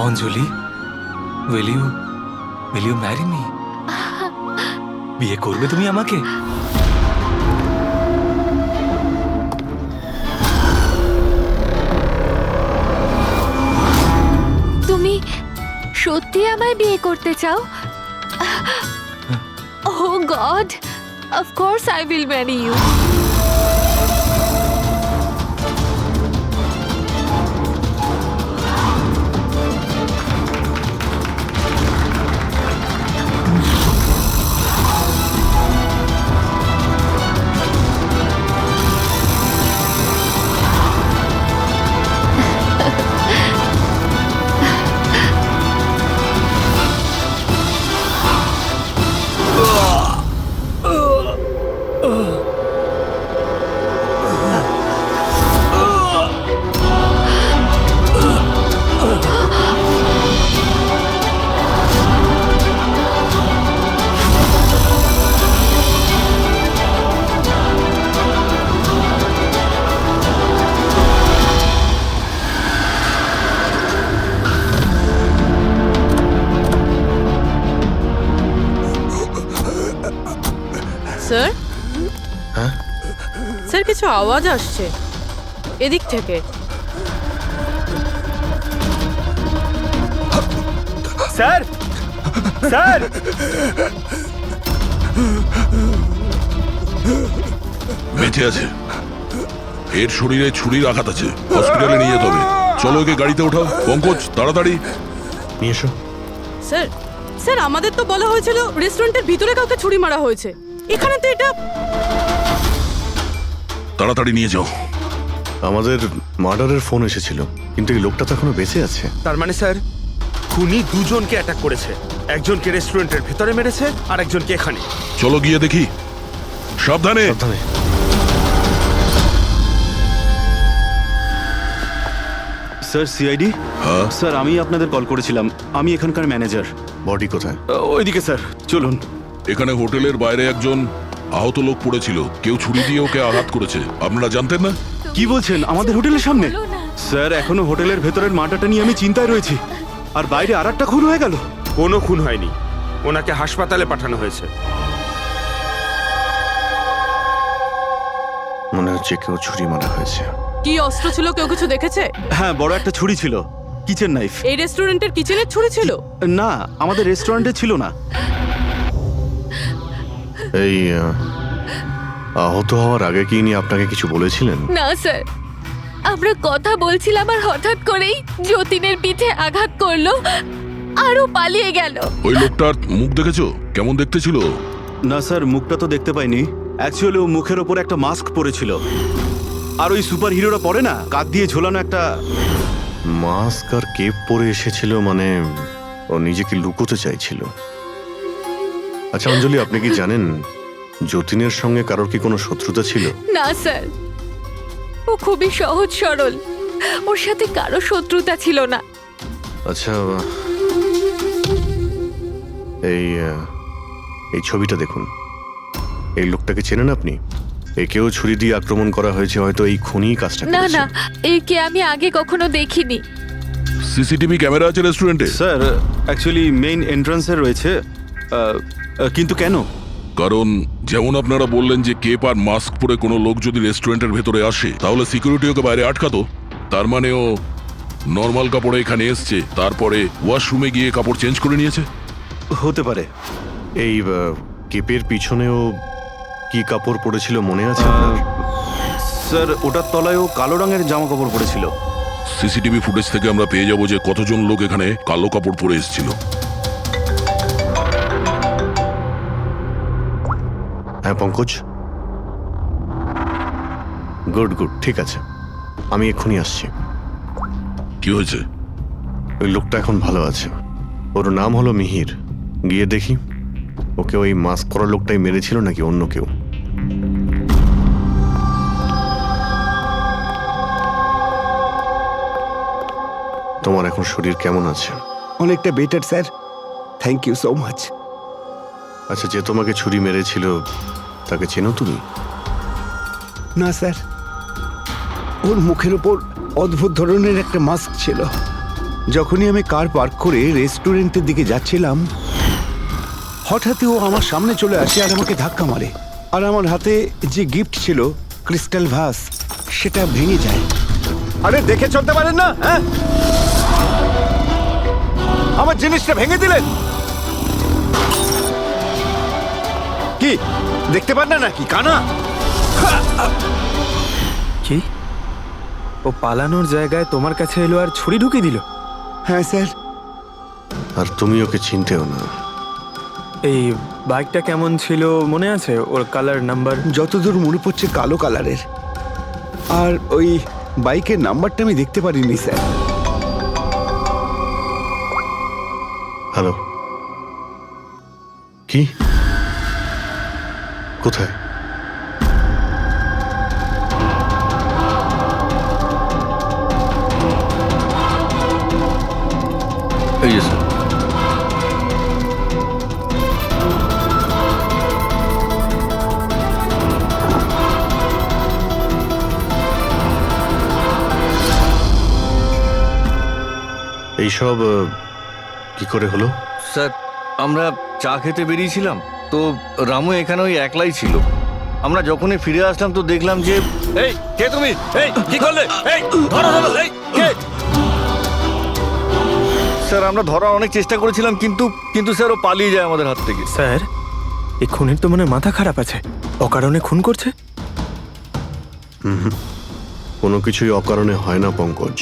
Anjali, will you marry me? বিয়ে করবে তুমি আমাকে? তুমি সত্যি আমায় বিয়ে করতে চাও? Oh God, of course I will marry you. Sir, sir কিছু আওয়াজ আসছে এদিক থেকে। স্যার, স্যার, বেঁচে আছে। এর শরীরে ছুরির আঘাত আছে, হসপিটালে নিয়ে যেতে হবে। চলো ওকে গাড়িতে ওঠাও। পঙ্কজ, তাড়াতাড়ি নিয়ে এসো। স্যার, স্যার আমাদের তো বলা হয়েছিল রেস্টুরেন্টের ভিতরে কাউকে ছুরি মারা হয়েছে, এখানে তো এটা। তাড়াতাড়ি নিয়ে যাও। আমাদের মার্ডারের ফোন এসেছিল, কিন্তু এই লোকটা তো এখনো বেঁচে আছে। তার মানে স্যার, খুনি দুজনকে অ্যাটাক করেছে। একজনকে রেস্টুরেন্টের ভেতরে মেরেছে আর একজনকে এখানে। চলো গিয়ে দেখি। সাবধানে। সাবধানে। Sir, CID. স্যার, আমি আপনাদের কল করেছিলাম। আমি এখানকার ম্যানেজার। বডি কোথায়? ওইদিকে স্যার, চলুন। এখানে হোটেলের বাইরে একজন আহত লোক পড়েছিল, কেউ ছুরি দিয়ে ওকে আঘাত করেছে। আপনারা জানতেন না? কি বলছেন? আমাদের হোটেলের সামনে? বলো না। স্যার, এখনো হোটেলের ভেতরের মার্ডারটা নিয়ে আমি চিন্তায় রয়েছি। আর বাইরে আর একটা খুন হয়ে গেল। কোনো খুন হয়নি, ওনাকে হাসপাতালে পাঠানো হয়েছে। মনে হচ্ছে কেউ ছুরি মারা হয়েছে। কি অস্ত্র ছিল, কেউ কিছু দেখেছে? হ্যাঁ, বড় একটা ছুরি ছিল, কিচেন নাইফ। এই রেস্টুরেন্টের কিচেনের ছুরি ছিল? না, আমাদের রেস্টুরেন্টে ছিল না। এই আহত হওয়ার আগে কি ইনি আপনাকে কিছু বলেছিলেন? না স্যার, আমরা কথা বলছিলাম আর হঠাৎ করেই যতীনের পিঠে আঘাত করলো আরও পালিয়ে গেল। ওই লোকটার মুখ দেখেছো? কেমন দেখতে ছিল? না স্যার, মুখটা তো দেখতে পাইনি। অ্যাকচুয়ালি ও মুখের ওপর একটা মাস্ক পরেছিল। আর ওই সুপার হিরোরা পরে না, কাঁধ দিয়ে ঝোলানো একটা মাস্ক আর কেপ পরে এসেছিল, মানে ও নিজেকে লুকোতে চাইছিল। আচ্ছা অঞ্জলি, আপনি কি জানেন যতীনের সঙ্গে কারোর কি কোনো শত্রুতা ছিল? না স্যার, ও খুবই সহজ সরল, ওর সাথে কারো শত্রুতা ছিল না। আচ্ছা, এই ছবিটা দেখুন। এই লোকটাকে চেনেন আপনি? একেও ছুরি দিয়ে আক্রমণ করা হয়েছে, হয়তো এই খুনি কাজটা না করেছে। না, একে আমি আগে কখনো দেখিনি। সিসিটিভি ক্যামেরা আছে রেস্টুরেন্টে? স্যার, অ্যাকচুয়ালি মেইন এন্ট্রান্সে রয়েছে। কিন্তু কেন? কারণ যেমন আপনারা বললেন যে কেপ আর মাস্ক পরে কোনো লোক যদি রেস্টুরেন্টের ভেতরে আসে, তাহলে সিকিউরিটি ওকে বাইরে আটকাতো। তার মানে ও নর্মাল কাপড়ে এখানে এসছে, তারপরে ওয়াশরুমে গিয়ে কাপড় চেঞ্জ করে নিয়েছে। হতে পারে। এই কেপের পিছনেও কি কাপড় পরেছিল মনে আছে আপনার? স্যার, ওটার তলায় ও কালো রঙের জামা কাপড় পরেছিল। সিসিটিভি ফুটেজ থেকে আমরা পেয়ে যাব যে কতজন লোক এখানে কালো কাপড় পরে এসেছিল। হ্যাঁ পঙ্কজ, গুড গুড, ঠিক আছে, আমি এক্ষুনি আসছি। কি হয়েছে? ওই লোকটা এখন ভালো আছে। ওর নাম হলো মিহির। গিয়ে দেখি ওকে ওই মাস্ক পরা লোকটাই মেরেছিল নাকি অন্য কেউ। তোমার এখন শরীর কেমন আছে? অনেকটা better sir, thank you so much. আচ্ছা, যে তোমাকে ছুরি মেরেছিল তাকে চেনো তুমি? না স্যার, ওর মুখের ওপর অদ্ভুত ধরনের একটা মাস্ক ছিল। যখনই আমি কার পার্ক করে রেস্টুরেন্টের দিকে যাচ্ছিলাম হঠাৎই ও আমার সামনে চলে আসে আর আমাকে ধাক্কা মারে আর আমার হাতে যে গিফট ছিল ক্রিস্টাল ভাস সেটা ভেঙে যায়। আরে দেখে চলতে পারেন না, হ্যাঁ? আমার জিনিসটা ভেঙে দিলেন কি? দেখতে পান না নাকি কানা? কি ও পালানোর জায়গায় তোমার কাছে এলো আর ছুরি ঢুকিয়ে দিল? হ্যাঁ স্যার। আর তুমি ওকে চিনতেও না। এই বাইকটা কেমন ছিল মনে আছে? ওর কালার, নাম্বার? যতদূর মনে পড়ছে কালো কালারের, আর ওই বাইকের নাম্বারটা আমি দেখতে পারিনি স্যার। হ্যালো, কি? কোথায়? এই যে স্যার। এইসব কি করে হলো? স্যার, আমরা চা খেতে বেরিয়েছিলাম তো রামু এখানে ওই একলাই ছিল। আমরা যখনই ফিরে আসলাম তো দেখলাম যে এই কে তুমি? এই কি করলে? এই ধরো ধরো, এই কে? স্যার আমরা ধরার অনেক চেষ্টা করেছিলাম কিন্তু স্যার ও পালিয়ে যায় আমাদের হাত থেকে। স্যার, এই খুনের তো মনে হয় মাথা খারাপ আছে, অকারণে খুন করছে। কোনো কিছুই অকারণে হয় না পঙ্কজ।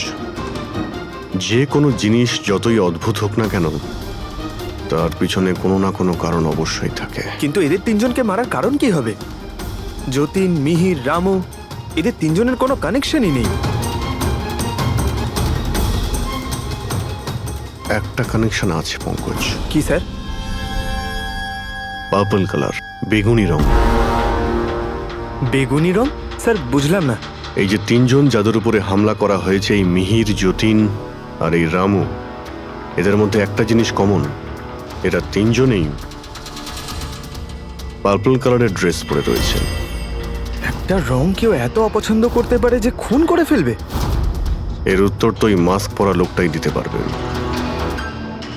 যে কোনো জিনিস যতই অদ্ভুত হোক না কেন, তার পিছনে কোনো না কোনো কারণ অবশ্যই থাকে। কিন্তু এদের তিনজনকে মারার কারণ কি হবে? যতীন, মিহির, রামু, এদের তিনজনের কোনো কানেকশনই নেই। একটা কানেকশন আছে পঙ্কজ। কি স্যার? পার্পল কালার, বেগুনি রং। বেগুনি রং? স্যার বুঝলাম না। এই যে তিনজন যাদের উপরে হামলা করা হয়েছে, এই মিহির, যতীন আর এই রামু, এদের মধ্যে একটা জিনিস কমন, এরা তিনজনেই পার্পল কালারের ড্রেস পরে রয়েছে। একটা রং কেউ এত অপছন্দ করতে পারে যে খুন করে ফেলবে? এর উত্তর তো এই মাস্ক পরা লোকটাই দিতে পারবে।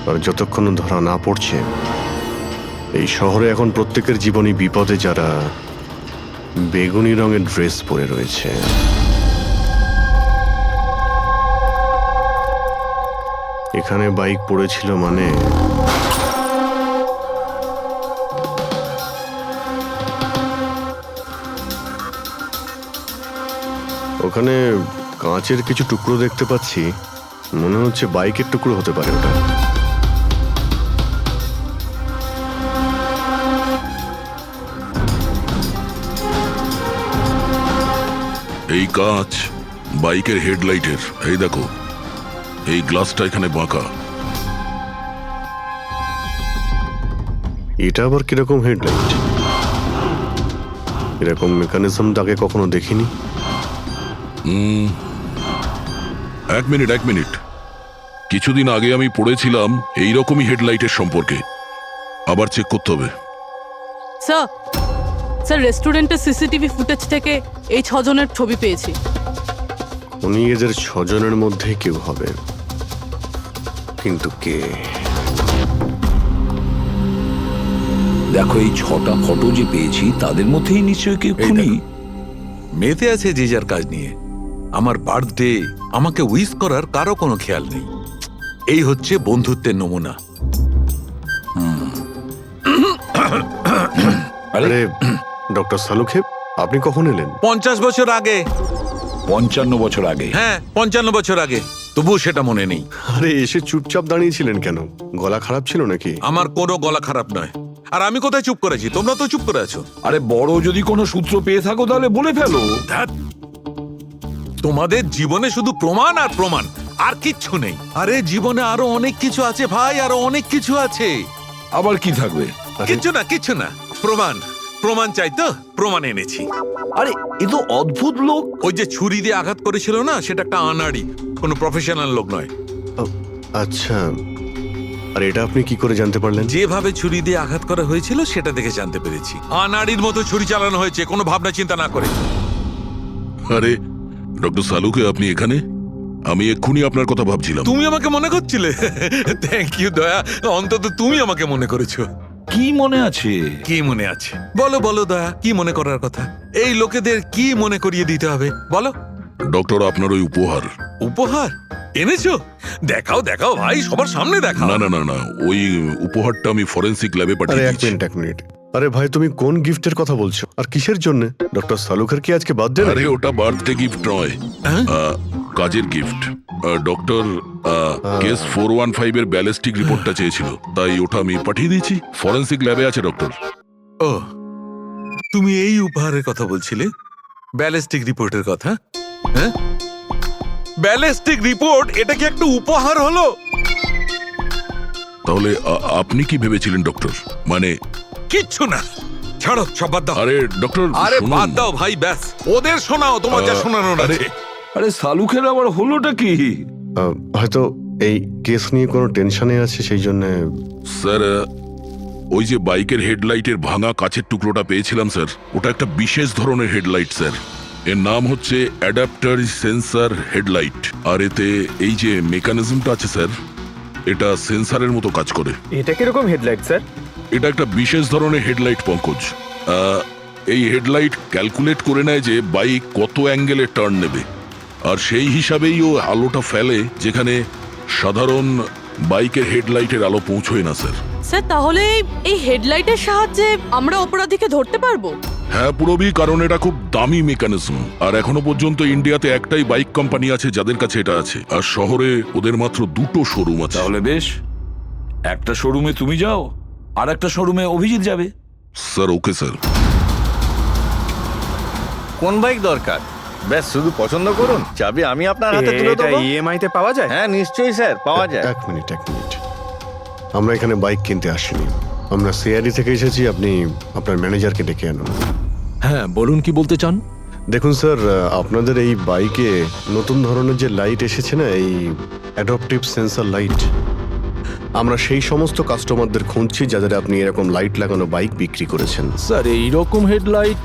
আর যতক্ষণ ধরা না পড়ছে, এই শহরে এখন প্রত্যেকের জীবনই বিপদে যারা বেগুনি রঙের ড্রেস পরে রয়েছে। এখানে বাইক পড়েছিল মানে ওখানে কাঁচের কিছু টুকরো দেখতে পাচ্ছি, মনে হচ্ছে বাইকের টুকরো হতে পারে ওটা। এই কাঁচ বাইকের হেডলাইটের। এই দেখো, এই গ্লাসটা এখানে বাঁকা। এটা আবার কিরকম হেডলাইট? এরকম মেকানিজম আগে কখনো দেখিনি। এক মিনিট। কিছুদিন আগে আমি পড়েছিলাম এইরকমই হেডলাইটের সম্পর্কে। আবার চেক করতে হবে। স্যার রেস্টুরেন্টের সিসিটিভি ফুটেজ থেকে এই 6 জনের ছবি পেয়েছি। উনি এদের 6 জনের মধ্যে কেউ হবে, কিন্তু কে? দেখো, এই 6টা ফটো যে পেয়েছি তাদের মধ্যেই নিশ্চয়ই কেউ খুনি। মেতে আছে যে যার কাজ নিয়ে। আমার বার্থডে, আমাকে উইশ করার কারো কোনো খেয়াল নেই। এই হচ্ছে বন্ধুত্বের নমুনা। আরে ডক্টর সালুখেব, আপনি কখন এলেন? 50 বছর আগে। 55 বছর আগে। হ্যাঁ, 55 বছর আগে। তবুও সেটা মনে নেই। আরে এসে চুপচাপ দাঁড়িয়েছিলেন কেন? গলা খারাপ ছিল নাকি? আমার কোনো গলা খারাপ নয়। আর আমি কোথায় চুপ করেছি? তোমরা তো চুপ করে আছো। আরে বড় যদি কোনো সূত্র পেয়ে থাকো তাহলে বলে ফেলো। ধ্যাৎ, তোমাদের জীবনে শুধু প্রমাণ আর প্রমাণ, আর কিচ্ছু নেই। আরে জীবনে আরো অনেক কিছু আছে ভাই, আরো অনেক কিছু আছে। আবার কি থাকবে? কিচ্ছু না। প্রমাণ চাই তো, প্রমাণ এনেছি। আরে এ তো অদ্ভুত লোক। ওই যে ছুরি দিয়ে আঘাত করেছিল না, সেটা একটা আনাড়ি, কোনো প্রফেশনাল লোক নয়। আচ্ছা, আর এটা আপনি কি করে জানতে পারলেন? যেভাবে ছুরি দিয়ে আঘাত করা হয়েছিল সেটা দেখে জানতে পেরেছি। আনাড়ির মতো ছুরি চালানো হয়েছে, কোনো ভাবনা চিন্তা না করে। আরে ডক্টর সালুকে, আপনি এখানে? আমি এক্ষুনি আপনার কথা ভাবছিলাম। তুমি আমাকে মনে করছিলে? থ্যাংক ইউ দয়া, অন্তত তুমি আমাকে মনে করেছো। কি মনে আছে? কি মনে আছে বলো বলো দয়া, কি মনে করার কথা? এই লোকেদের কি মনে করিয়ে দিতে হবে বলো। ডক্টর, আপনার ওই উপহার। উপহার এনেছো? দেখাও দেখাও ভাই, সবার সামনে দেখাও। না না না না, ওই উপহারটা আমি ফরেন্সিক ল্যাবে আরে পাঠিয়ে এক দিয়েছি। মিনিট এক মিনিট, আরে ভাই তুমি কোন গিফটের কথা বলছো আর কিসের জন্য? ডক্টর সালুখার কি আজকে বার্থডে? আরে ওটা বার্থডে গিফট নয়, হ্যাঁ? কাজের গিফট। ডক্টর কেস 415 এর ব্যালিস্টিক রিপোর্টটা চেয়েছিল, তাই ওটা আমি পাঠিয়ে দিয়েছি। ফরেন্সিক ল্যাবে আছে ডক্টর। ও, তুমি এই উপহারের কথা বলছিলে? ব্যালিস্টিক রিপোর্টের কথা? হ্যাঁ, ব্যালিস্টিক রিপোর্ট, এটা কি একটা উপহার হলো? তাহলে আপনি কি ভেবেছিলেন ডক্টর? মানে কিচ্ছু না, ছাড়ো সব বাদ দাও। আরে ডক্টর, আরে শুনুন। বাদ দাও ভাই, ব্যাস ওদের শোনাও তোমার যা শোনানোর আরে, আছে। আরে সালুখের আবার হলোটা কি? হয়তো এই কেস নিয়ে কোনো টেনশনে আছে সেই জন্য। স্যার, ওই যে বাইকের হেডলাইটের ভাঙা কাচের টুকরোটা পেয়েছিলাম স্যার, ওটা একটা বিশেষ ধরনের হেডলাইট স্যার। এর নাম হচ্ছে অ্যাডাপ্টার সেন্সর হেডলাইট। আর এতে এই যে মেকানিজমটা আছে স্যার, এটা সেন্সরের মতো কাজ করে। এটা কিরকম হেডলাইট স্যার? এটা একটা বিশেষ ধরনের হেডলাইট পঙ্কজ। এই হেডলাইট ক্যালকুলেট করে নেয় যে বাইক কত অ্যাঙ্গেলে টার্ন নেবে, আর সেই হিসাবেই ও আলোটা ফেলে যেখানে সাধারণ বাইকের হেডলাইটের আলো পৌঁছয় না স্যার। স্যার তাহলে এই হেডলাইটের সাহায্যে আমরা অপরাধীকে ধরতে পারবো? হ্যাঁ পুরবি, কারণ এটা খুব দামি মেকানিজম। আর এখনো পর্যন্ত ইন্ডিয়াতে একটাই বাইক কোম্পানি আছে যাদের কাছে এটা আছে, আর শহরে ওদের মাত্র 2টো শোরুম আছে। তাহলে বেশ, একটা শোরুমে তুমি যাও আর একটা শোরুমে অভিজিৎ যাবে। Sir okay sir. কোন বাইক দরকার? ব্যাস শুধু পছন্দ করুন, চাবি আমি আপনার হাতে তুলে এটা দেবো। ইএমআই তে পাওয়া যায়? হ্যাঁ নিশ্চয়ই স্যার, পাওয়া যায়। এক মিনিট এক মিনিট, আমরা এখানে বাইক কিনতে আসিনি, আমরা সিআইডি থেকে এসেছি। আপনি আপনার ম্যানেজারকে ডেকে আনুন। হ্যাঁ বলুন, কি বলতে চান? দেখুন স্যার, আপনাদের এই বাইকে নতুন ধরনের যে লাইট এসেছে না, এই অ্যাডাপটিভ সেন্সর লাইট, আমরা সেই সমস্ত কাস্টমারদের খুঁজছি যাদের আপনি এরকম লাইট লাগানো বাইক বিক্রি করেছেন। স্যার এই রকম হেডলাইট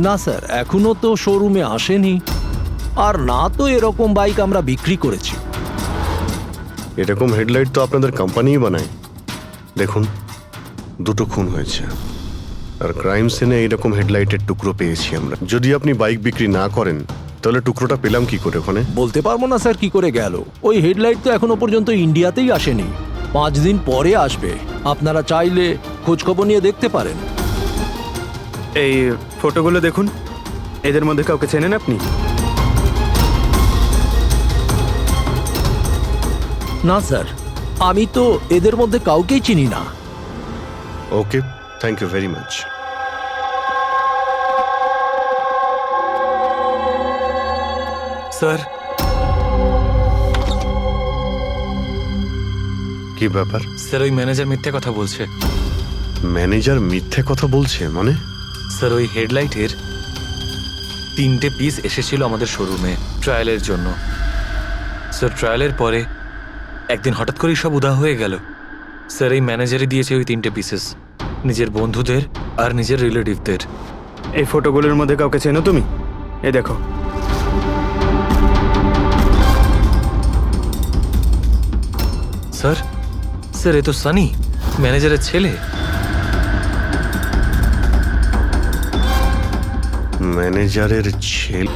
না স্যার, এখনো তো শোরুমে আসেনি, আর না তো এরকম বাইক আমরা বিক্রি করেছি। এরকম হেডলাইট তো আপনাদের কোম্পানিই বানায়। দেখুন, 2টো খুন হয়েছে, আর ক্রাইম সিনে এইরকম হেডলাইটের টুকরো পেয়েছি আমরা। যদি আপনি বাইক বিক্রি না করেন তাহলে টুকরোটা পেলাম কি করে ওখানে? বলতে পারবো না স্যার কি করে গেল। ওই হেডলাইট তো এখনো পর্যন্ত ইন্ডিয়াতেই আসেনি, 5 দিন পরে আসবে। আপনারা চাইলে খোঁজখবর নিয়ে দেখতে পারেন। এই ফটোগুলো দেখুন, এদের মধ্যে কাউকে চেনেন আপনি? না স্যার, আমি তো এদের মধ্যে কাউকেই চিনি না। Okay, thank you very much. Sir কি ব্যাপার? স্যার ওই ম্যানেজার মিথ্যে কথা বলছে। ম্যানেজার মিথ্যে কথা বলছে মানে? স্যার ওই হেডলাইটের 3টে পিস এসেছিল আমাদের শোরুমে ট্রায়ালের জন্য। স্যার ট্রায়ালের পরে একদিন হঠাৎ করেই সব উধাও হয়ে গেল। স্যার এই ম্যানেজারই দিয়েছে ওই 3টে পিসেস, নিজের বন্ধুদের আর নিজের রিলেটিভদের। এই ফটোগুলোর মধ্যে কাউকে চেনো তুমি? এই দেখো। স্যার স্যার এ তো সানি, ম্যানেজারের ছেলে। ম্যানেজারের ছেলে?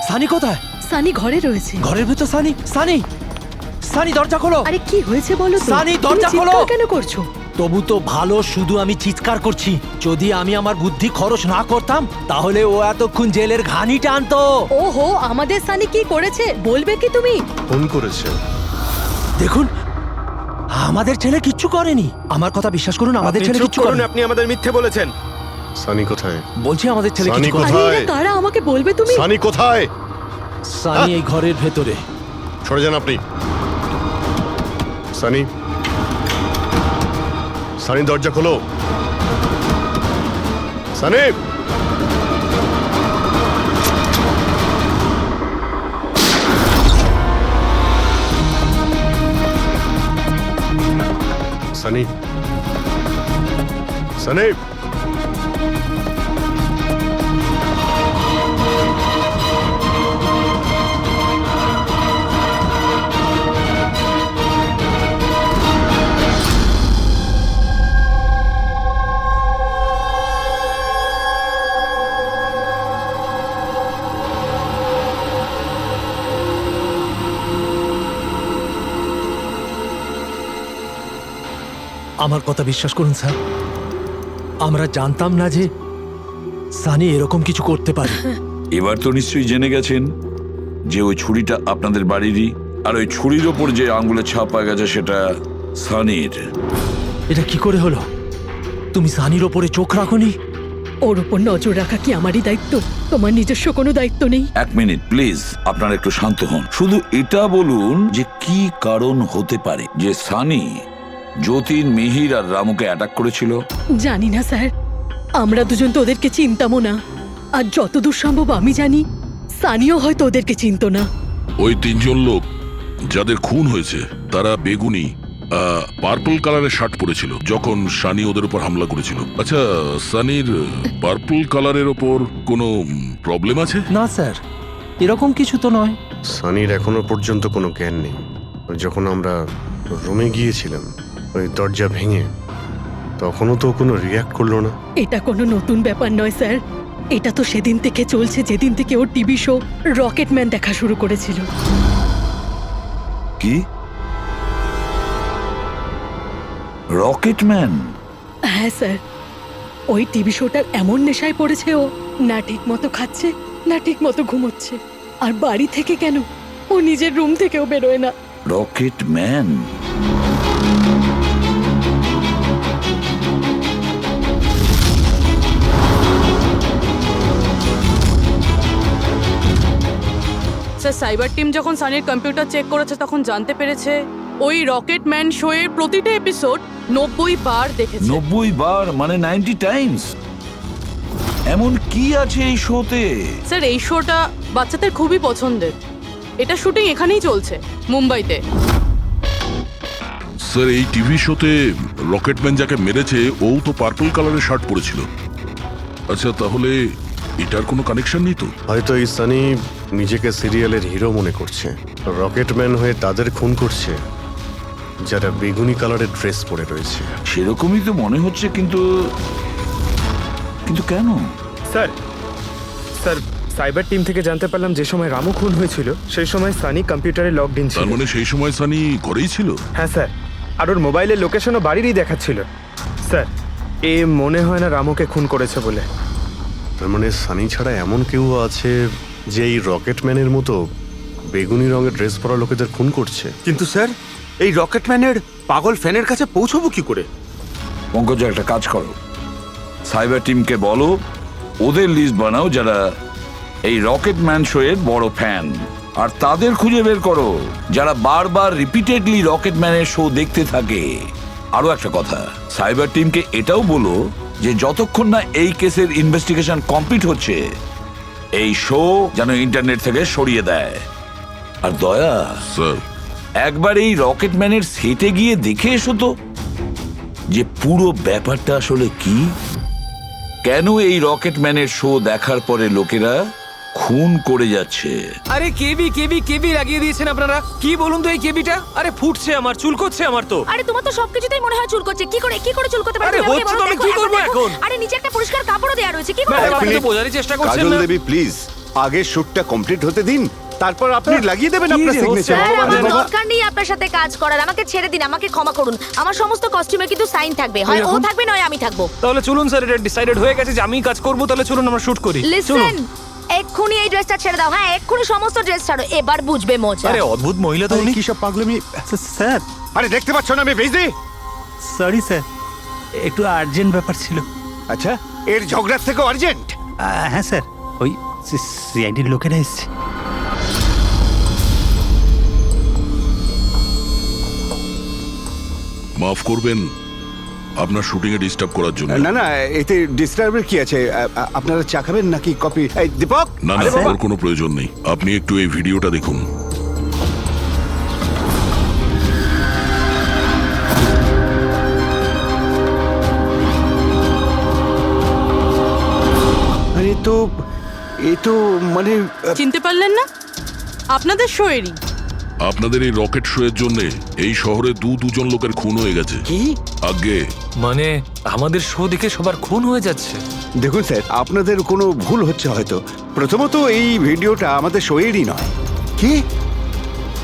সানি কোথায়? সানি ঘরে রয়েছে। ঘরের ভেতর সানি? সানি, সানি দরজা খোলো। আরে কি হয়েছে বলো তো? সানি, দরজা তুমি খোলো। চিৎকার কেন করছো? তবু তো ভালো, শুধু আমি চিৎকার করছি। যদি আমি আমার বুদ্ধি খরচ না করতাম তাহলে ও এতক্ষণ জেলের ঘানি টানতো। ওহো, আমাদের সানি কি করেছে বলবে কি তুমি? ফোন করেছে। দেখুন, আমাদের ছেলে কিচ্ছু করেনি। আমার কথা বিশ্বাস করুন, আমাদের আপনি ছেলে চুপ কিচ্ছু করুন, করেনি। আপনি আমাদের মিথ্যে বলেছেন। সানি কোথায়? বলছি আমাদের ছেলে সানি কিছু করেনি। কোথায়? আরে এরা কারা আমাকে বলবে তুমি? সানি কোথায়? সানি এই ঘরের ভেতরে। সরে যান আপনি। সানি, সানি দরজা খোলো। সানি, সানি, সানি। আমার কথা বিশ্বাস করুন স্যার, আমরা জানতাম না যে সানি এরকম কিছু করতে পারে। এবার তো নিশ্চয়ই জেনে গেছেন যে ওই ছুরিটা আপনাদের বাড়িরই, আর ওই ছুরির ওপর যে আঙ্গুলের ছাপ পাওয়া গেছে সেটা সানির। এটা কি করে হলো? তুমি সানির ওপরে চোখ রাখোনি? ওর উপর নজর রাখা কি আমারই দায়িত্ব? তোমার নিজস্ব কোনো দায়িত্ব নেই? এক মিনিট প্লিজ, আপনারা একটু শান্ত হন। শুধু এটা বলুন যে কি কারণ হতে পারে যে সানি যতীন, মিহির আর রামুকে অ্যাটাক করেছিল। জানি না স্যার, আমরা দুজন তো ওদেরকে চিনতামও না। আর যতদূর সম্ভব আমি জানি সানিও হয়তো ওদেরকে চিনতো না। ওই তিনজন লোক যাদের খুন হয়েছে তারা বেগুনি পার্পল কালারের শার্ট পরেছিল যখন সানি ওদের উপর হামলা করেছিল। আচ্ছা, সানির পার্পল কালারের ওপর কোনো প্রবলেম আছে? না স্যার, এরকম কিছু তো নয়। সানির এখনো পর্যন্ত কোনো জ্ঞান নেই। যখন আমরা রুমে গিয়েছিলাম ওই দরজা ভেঙে, তখনও তো কোনো রিয়াক্ট করলো না। এটা কোনো নতুন ব্যাপার নয় স্যার, এটা তো সেদিন থেকে চলছে যেদিন থেকে ওর টিভি শো রকেটম্যান দেখা শুরু করেছিল। কি? রকেটম্যান? হ্যাঁ স্যার, ওই টিভি শোটার এমন নেশায় পড়েছে ও, না ঠিক মতো খাচ্ছে না ঠিক মতো ঘুমোচ্ছে। আর বাড়ি থেকে কেন, ও নিজের রুম থেকেও বেরোয় না। রকেটম্যান? স্যার, সাইবার টিম যখন সানির কম্পিউটার চেক করেছে তখন জানতে পেরেছে ওই রকেটম্যান শো এর প্রতিটা এপিসোড 90 বার দেখেছে। 90 বার মানে 90 টাইমস? এমন কি আছে এই শোতে? স্যার, এই শোটা বাচ্চাদের খুবই পছন্দের। এটা শুটিং এখানেই চলছে, মুম্বাইতে। স্যার, এই টিভি শোতে রকেটম্যান যাকে মেরেছে ও তো পার্পল কালারের শার্ট পরেছিল। আচ্ছা, তাহলে এটার কোনো কানেকশন নেই তো? হয়তো এই সানি নিজেকে সিরিয়ালের হিরো মনে করছে, রকেটম্যান হয়ে তাদের খুন করছে যারা বেগুনি কালারের ড্রেস পরে রয়েছে। সেরকমই তো মনে হচ্ছে, কিন্তু কিন্তু কেন? স্যার, সাইবার টিম থেকে জানতে পারলাম যে সময় রামু খুন হয়েছিল সেই সময় সানি কম্পিউটারে লগড ইন ছিল। তার মানে সেই সময় সানি ঘরেই ছিল? হ্যাঁ স্যার, আর ওর মোবাইলের লোকেশনও বাড়িরই দেখাচ্ছিল। স্যার, এ মনে হয় না রামুকে খুন করেছে বলে। তার মানে সানি ছাড়া এমন কেউ আছে যে এই রকেটম্যানের মতো বেগুনি রঙের ড্রেস পরা লোকেদের খুন করছে। কিন্তু স্যার, এই রকেটম্যানের পাগল ফ্যানের কাছে পৌঁছবো কি করে? পঙ্কজ, একটা কাজ করো, সাইবার টিমকে বলো ওদের লিস্ট বানাও যারা এই রকেটম্যান শো এর বড় ফ্যান, আর তাদের খুঁজে বের করো যারা বারবার রিপিটেডলি রকেটম্যানের শো দেখতে থাকে। আরো একটা কথা, সাইবার টিমকে এটাও বলো যে যতক্ষণ না এই কেসের ইনভেস্টিগেশন কমপ্লিট হচ্ছে এই শো যেন ইন্টারনেট থেকে সরিয়ে দেয়। আর দয়া স্যার, একবার এই রকেটম্যানের সেটে গিয়ে দেখে এসো তো যে পুরো ব্যাপারটা আসলে কি, কেন এই রকেটম্যানের শো দেখার পরে লোকেরা খুন করে যাচ্ছে। আরে কেবি লাগিয়ে দিয়েছেন আপনারা। কি বলুন তো এই কেবিটা? আরে ফুটছে আমার, চুলকোচ্ছে আমার তো। আরে তোমার তো সবকিছুতেই মনে হয় চুল করছে। কি করে চুল করতে পারে? আরে হচ্ছে তো, আমি কি করবো এখন? আরে নিচে একটা পরিষ্কার কাপড়ও দেয়া রয়েছে, কি করে? আপনি তো বোঝারই চেষ্টা করছেন কাজল না। দেবী প্লিজ, আগে শুটটা কমপ্লিট হতে দিন, তারপর আপনি লাগিয়ে দেবেন কি আপনার রে, সিগনেচার। স্যার, আমার দরকার নেই আপনার সাথে কাজ করার। আমাকে ছেড়ে দিন, আমাকে ক্ষমা করুন। আমার সমস্ত কস্টিউমে কিন্তু সাইন থাকবে, হয় ও থাকবে নয় আমি থাকবো। তাহলে চলুন স্যার, এটা ডিসাইডেড হয়ে গেছে যে আমিই কাজ করবো। তাহলে চলুন আমরা শুট করি। লিসেন, এক্ষুনি এই ড্রেসটা ছেড়ে দাও। হ্যাঁ, এক্ষুনি সমস্ত ড্রেস ছাড়ো, এবার বুঝবে মজা। আরে অদ্ভুত মহিলা তো উনি। কি সব পাগলামি স্যার? আরে দেখতে পাচ্ছ না আমি ভেজে? সরি স্যার, একটু আর্জেন্ট ব্যাপার ছিল। আচ্ছা, এর ঝগড়ার থেকে আর্জেন্ট? হ্যাঁ স্যার, ওই সিআইডির লোকেরা এসছে। মাফ করবেন আপনার শুটিং এ ডিস্টার্ব করার জন্য। না না, এতে ডিস্টার্বের কি আছে? আপনারা চা খাবেন নাকি কফি? এই দীপক, না না, ওর কোনো প্রয়োজন নেই। আপনি একটু এই ভিডিওটা দেখুন। আরে এ তো মানে চিনতে পারলেন না? আপনাদের শোয়েরই। আপনাদের এই রকেট শো এর জন্য এই শহরে দুজন লোকের খুন হয়ে গেছে। কি? আগে মানে আমাদের শো দেখে সবার খুন হয়ে যাচ্ছে? দেখুন স্যার, আপনাদের কোনো ভুল হচ্ছে হয়তো। প্রথমত এই ভিডিওটা আমাদের শোয়েরই নয়। কি?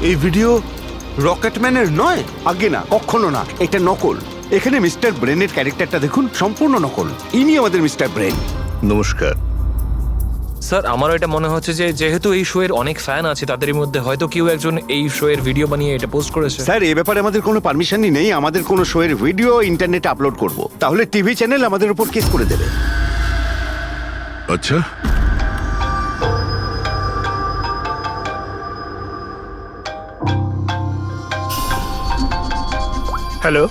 এই ভিডিও রকেটম্যানের নয়? আগে না, কখনো না, এটা নকল। এখানে মিস্টার ব্রেনের ক্যারেক্টারটা দেখুন, সম্পূর্ণ নকল। ইনি আমাদের মিস্টার ব্রেন। নমস্কার। স্যার আমারও এটা মনে হচ্ছে যে যেহেতু এই শো এর অনেক ফ্যান আছে, তাদের মধ্যে হয়তো কেউ একজন এই শো এর ভিডিও বানিয়ে এটা পোস্ট করেছে। স্যার, এ ব্যাপারে আমাদের কোনো পারমিশনই নেই। আমাদের কোনো শো এর ভিডিও ইন্টারনেটে আপলোড করব, তাহলে টিভি চ্যানেল আমাদের উপর কেস করে দেবে। আচ্ছা, হ্যালো,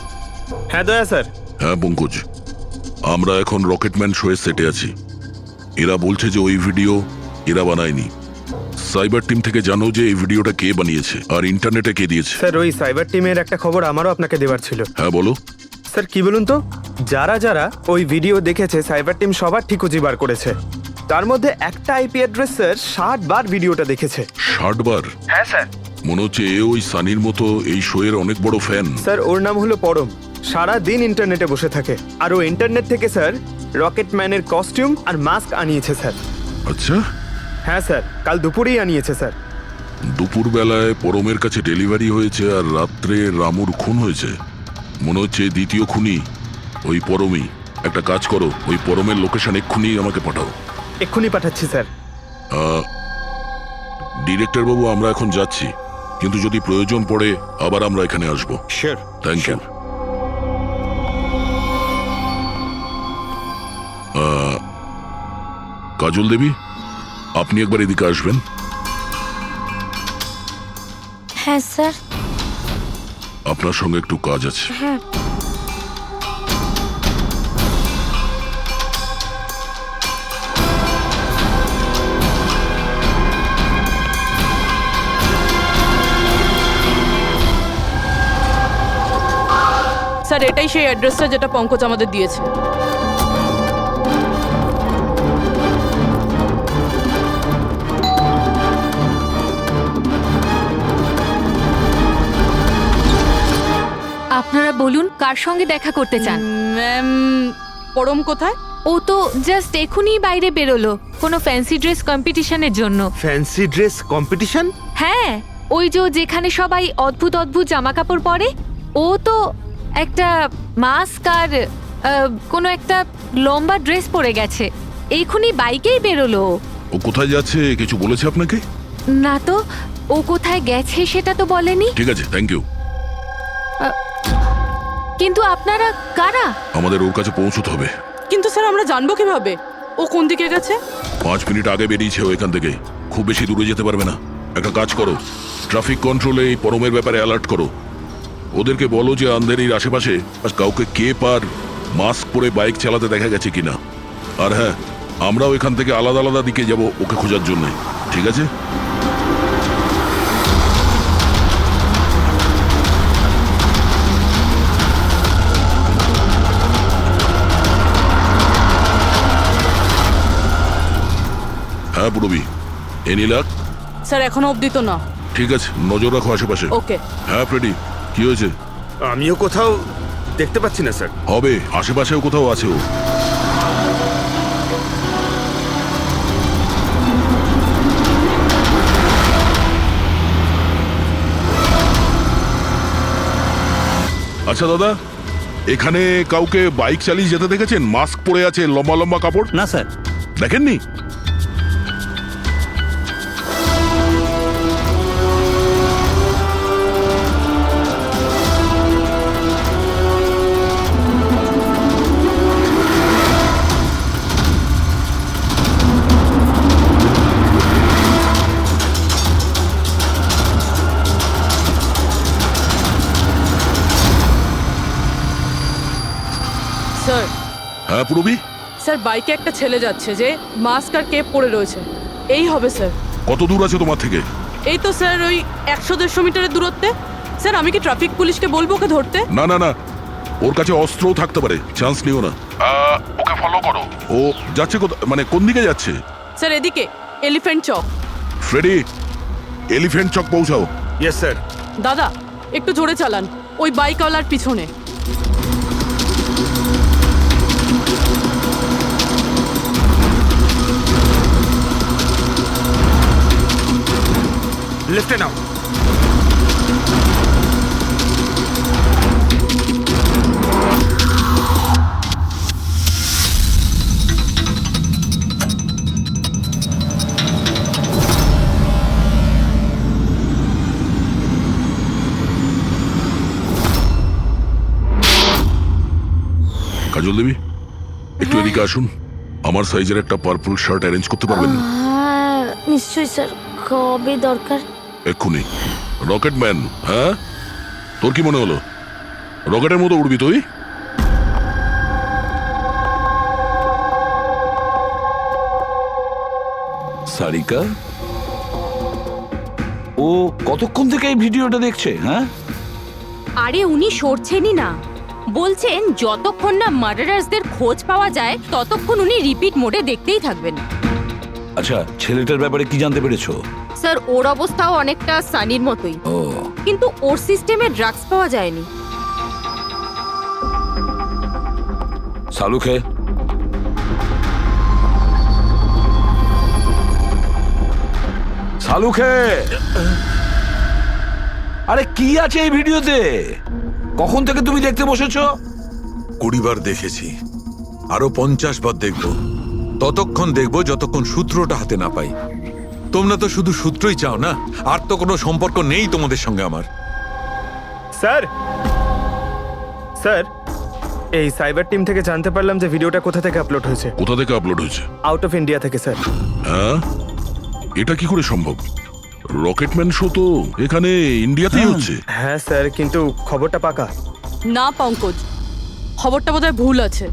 হ্যাঁ দয়া স্যার। হ্যাঁ পঙ্কজ, আমরা এখন রকেটম্যান শোয়ে সেটে আছি। এরা বলছে যে ওই ভিডিও এরা বানায়নি। সাইবার টিম থেকে জানো যে এই ভিডিওটা কে বানিয়েছে আর ইন্টারনেটে কে দিয়েছে? স্যার, ওই সাইবার টিমের একটা খবর আমারও আপনাকে দেওয়ার ছিল। হ্যাঁ বলো। স্যার কি বলুন তো, যারা যারা ওই ভিডিও দেখেছে সাইবার টিম সবার ঠিকুজি বার করেছে। তার মধ্যে একটা আইপি অ্যাড্রেস স্যার 60 বার ভিডিওটা দেখেছে। 60 বার? হ্যাঁ স্যার। মনে হচ্ছে এ ওই সানির মতো এই শো এর অনেক বড় ফ্যান। স্যার ওর নাম হলো পরম। সারা দিন ইন্টারনেটে বসে থাকে আর ও ইন্টারনেট থেকে স্যার রকেটম্যানের কস্টিউম আর মাস্ক আনিয়েছে স্যার। আচ্ছা। হ্যাঁ স্যার, কাল দুপুরেই আনিয়েছে স্যার। দুপুর বেলায় পরমের কাছে ডেলিভারি হয়েছে আর রাত্রে রামুর খুন হয়েছে। মনে হচ্ছে দ্বিতীয় খুনি ওই পরমই। একটা কাজ করো, ওই পরমের লোকেশন এক্ষুনি আমাকে পাঠাও। এক্ষুনি পাঠাচ্ছি স্যার। ডিরেক্টর বাবু, আমরা এখন যাচ্ছি, কিন্তু যদি প্রয়োজন পড়ে আবার আমরা এখানে আসবো। Sure. Thank you. Kajal Devi, আপনি একবার এদিকে আসবেন। হ্যাঁ স্যার। আপনার সঙ্গে একটু কাজ আছে। হ্যাঁ। স্যার, এটাই সেই অ্যাড্রেসটা যেটা পঙ্কজ আমাদের দিয়েছে। আপনারা বলুন কার সঙ্গে দেখা করতে চান? ম্যাম, পরম কোথায়? ও তো জাস্ট এখনই বাইরে বেরোলো কোনো ফ্যান্সি ড্রেস কম্পিটিশনের জন্য। Fancy dress competition? হ্যাঁ, ওই যে যেখানে সবাই অদ্ভুত অদ্ভুত জামা কাপড় পরে, ও তো একটা মাস্ক আর কোনো একটা লম্বা ড্রেস পরে গেছে। এইখুনি বাইকেই বেরোলো। ও কোথায় যাচ্ছে কিছু বলেছে আপনাকে? না তো, ও কোথায় গেছে সেটা তো বলেনি। ঠিক আছে, থ্যাংক ইউ। কিন্তু আপনারা কারা? আমাদের ওর কাছে পৌঁছতে হবে। কিন্তু স্যার আমরা জানবো কিভাবে ও কোন দিকে গেছে? 5 মিনিট আগে বেরিয়েছে ও এখান থেকে। খুব বেশি দূরে যেতে পারবে না। একটা কাজ করো, ট্রাফিক কন্ট্রোলে এই পরমের ব্যাপারে অ্যালার্ট করো। ওদেরকে বলো যে আন্ধেরির আশেপাশে কাউকে কেপ আর মাস্ক পরে বাইক চালাতে দেখা গেছে কিনা। আর হ্যাঁ, আমরাও এখান থেকে আলাদা আলাদা দিকে যাব ওকে খোঁজার জন্য। ঠিক আছে? হ্যাঁ পুরবি, এনি লাক? স্যার এখনো অবধি তো না। ঠিক আছে, নজর রাখো আশেপাশে। ওকে। হ্যাঁ ফ্রেডি, কি হয়েছে? আমিও কোথাও দেখতে পাচ্ছি না স্যার। হবে, আশেপাশেও কোথাও আছে ও। আচ্ছা দাদা, এখানে কাউকে বাইক চালিয়ে যেতে দেখেছেন? মাস্ক পরে আছে, লম্বা লম্বা কাপড়? না স্যার। দেখেননি? স্যার। হ্যাঁ পুরবি? স্যার, বাইকে একটা ছেলে যাচ্ছে যে মাস্ক আর কেপ পরে রয়েছে। এই হবে স্যার। কত দূর আছে তোমার থেকে? এই তো স্যার, ওই 100-150 মিটারের দূরত্বে। স্যার, আমি কি ট্রাফিক পুলিশকে বলবো ওকে ধরতে? না না না, ওর কাছে অস্ত্রও থাকতে পারে, চান্স নিও না। ওকে ফলো করো। ও যাচ্ছে মানে কোন দিকে যাচ্ছে? স্যার এদিকে, Elephant Chowk. Freddie, Elephant Chowk পৌঁছাও। Yes sir. দাদা একটু জোরে চালান, ওই বাইকওয়ালার পিছনে। লেফটে নাও। কাজল দেবী একটু এদিকে আসুন, আমার সাইজের একটা পার্পল শার্ট অ্যারেঞ্জ করতে পারবেন? হ্যাঁ নিশ্চয়ই স্যার, কবে দরকার? এক্ষুনি। রকেটম্যান, হ্যাঁ তোর কি মনে হলো রকেটের মতো উড়বি তুই? সারিকা, ও কতক্ষণ থেকে এই ভিডিওটা দেখছে? হ্যাঁ, আরে উনি সরছেনই না, বলছেন যতক্ষণ না মার্ডারার্সদের খোঁজ পাওয়া যায় ততক্ষণ উনি রিপিট মোডে দেখতেই থাকবেন। আচ্ছা, ছেলেটার ব্যাপারে কি জানতে পেরেছো? স্যার ওর অবস্থাও অনেকটা সানির মতোই, ও, কিন্তু ওর সিস্টেমে ড্রাগস পাওয়া যায়নি। সালুখে, সালুখে, আরে কি আছে এই ভিডিওতে? কখন থেকে তুমি দেখতে বসেছো? 20 বার দেখেছি, আরো 50 বার দেখবো। ততক্ষণ দেখবো যতক্ষণ সূত্রটা হাতে না পাই। তোমরা তো শুধু সূত্রই চাও না, আর তো কোনো সম্পর্ক নেই তোমাদের সঙ্গে আমার। স্যার, স্যার, এই সাইবার টিম থেকে জানতে পারলাম যে ভিডিওটা কোথা থেকে আপলোড হয়েছে। কোথা থেকে আপলোড হয়েছে? আউট অফ ইন্ডিয়া থেকে স্যার। হ্যাঁ, এটা কি করে সম্ভব? রকেটম্যান শো তো এখানে ইন্ডিয়াতেই হচ্ছে। হ্যাঁ স্যার, কিন্তু খবরটা পাকা। না পঙ্কজ, খবরটা বোধহয় ভুল আছে।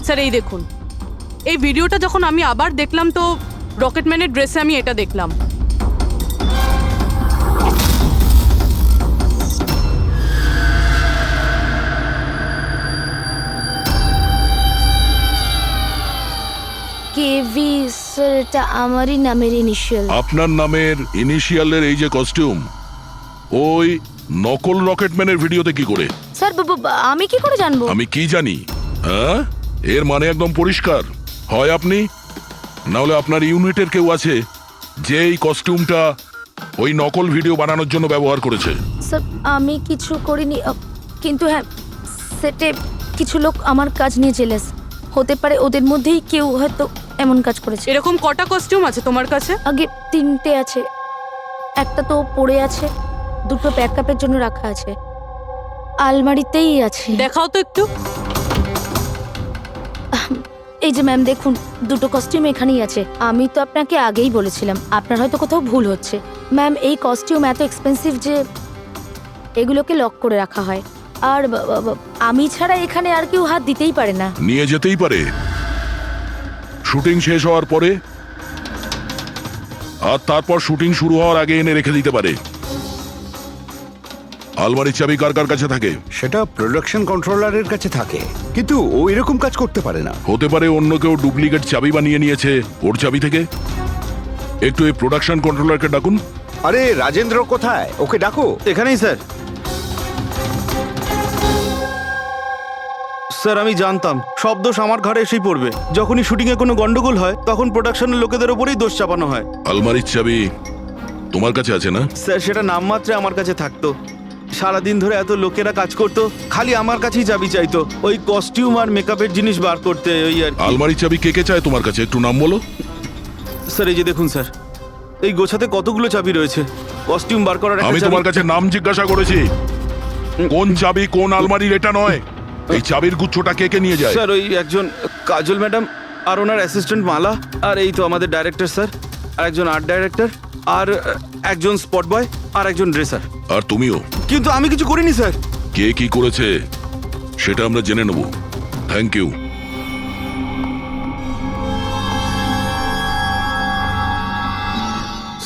স্যার এই দেখুন, এই ভিডিওটা যখন আমি আবার দেখলাম তো রকেটম্যানের ড্রেসে আমি এটা দেখলাম। কেভি স্যার, এটা আমারই নামের ইনিশিয়াল। আপনার নামের ইনিশিয়ালের এই যে কস্টিউম, ওই নকল রকেটম্যানের ভিডিওতে কি করে? স্যার আমি কি করে জানবো? আমি কি জানি? হ্যাঁ, এর মানে একদম পরিষ্কার, হয় আপনি না হলে আপনার ইউনিটের কেউ আছে যে এই কস্টিউমটা ওই নকল ভিডিও বানানোর জন্য ব্যবহার করেছে। স্যার আমি কিছু করিনি, কিন্তু হ্যাঁ সেটে কিছু লোক আমার কাজ নিয়ে জেলেস। হতে পারে ওদের মধ্যেই কেউ হয়তো এমন কাজ করেছে। এরকম কটা কস্টিউম আছে তোমার কাছে? আগে 3টে আছে, একটা তো পড়ে আছে, 2টো ব্যাকআপের জন্য রাখা আছে, আলমারিতেই আছে। দেখাও তো একটু। এই যে ম্যাম দেখুন, 2টো কস্টিউম এখানেই আছে। আমি তো আপনাকে আগেই বলেছিলাম, আপনার হয়তো কোথাও ভুল হচ্ছে। ম্যাম এই কস্টিউম এত এক্সপেন্সিভ যে এগুলোকে লক করে রাখা হয়, আর আমি ছাড়া এখানে আর কেউ হাত দিতেই পারে না। নিয়ে যেতেই পারে শুটিং শেষ হওয়ার পরে, আর তারপর শুটিং শুরু হওয়ার আগে এনে রেখে দিতে পারে। আলমারির চাবি কার কার কাছে থাকে? সেটা প্রোডাকশন কন্ট্রোলারের কাছে থাকে, কিন্তু ও এরকম কাজ করতে পারে না। হতে পারে অন্য কেউ ডুপ্লিকেট চাবি বানিয়ে নিয়েছে ওর চাবি থেকে। একটু এই প্রোডাকশন কন্ট্রোলারকে ডাকুন। আরে রাজেন্দ্র কোথায়? ওকে ডাকো। এখানেই স্যার। স্যার আমি জানতাম সব দোষ আমার ঘাড়ে এসেই পড়বে। যখনই শুটিংয়ে কোনো গন্ডগোল হয় তখন প্রোডাকশনের লোকেদের ওপরেই দোষ চাপানো হয়। আলমারির চাবি তোমার কাছে আছে না? স্যার সেটা নামমাত্রে আমার কাছে থাকতো। সারাদিন ধরে এত লোকেরা কাজ করতো, খালি আমার কাছেই চাবি চাইতো, ওই কস্টিউম আর মেকআপের জিনিস বার করতে, ওই আর কি। আলমারির চাবি কে কে চায় তোমার কাছে? একটু নাম বলো। স্যার এই যে দেখুন স্যার, এই গোছাতে কতগুলো চাবি রয়েছে। কস্টিউম বার করার একটা আমি চাবি- তোমার কাছে নাম জিজ্ঞাসা করেছি, কোন চাবি কোন আলমারির এটা নয়। এই চাবির গুচ্ছটা কে কে নিয়ে যায়? স্যার ওই একজন কাজল ম্যাডাম আর ওনার অ্যাসিস্ট্যান্ট মালা, আর এই তো আমাদের ডাইরেক্টর স্যার, আর একজন আর্ট ডাইরেক্টর, আর একজন স্পট বয়, আর একজন ড্রেসার। আর তুমিও? কিন্তু আমি কিছু করিনি স্যার। কে কি করেছে সেটা আমরা জেনে নেব। Thank you.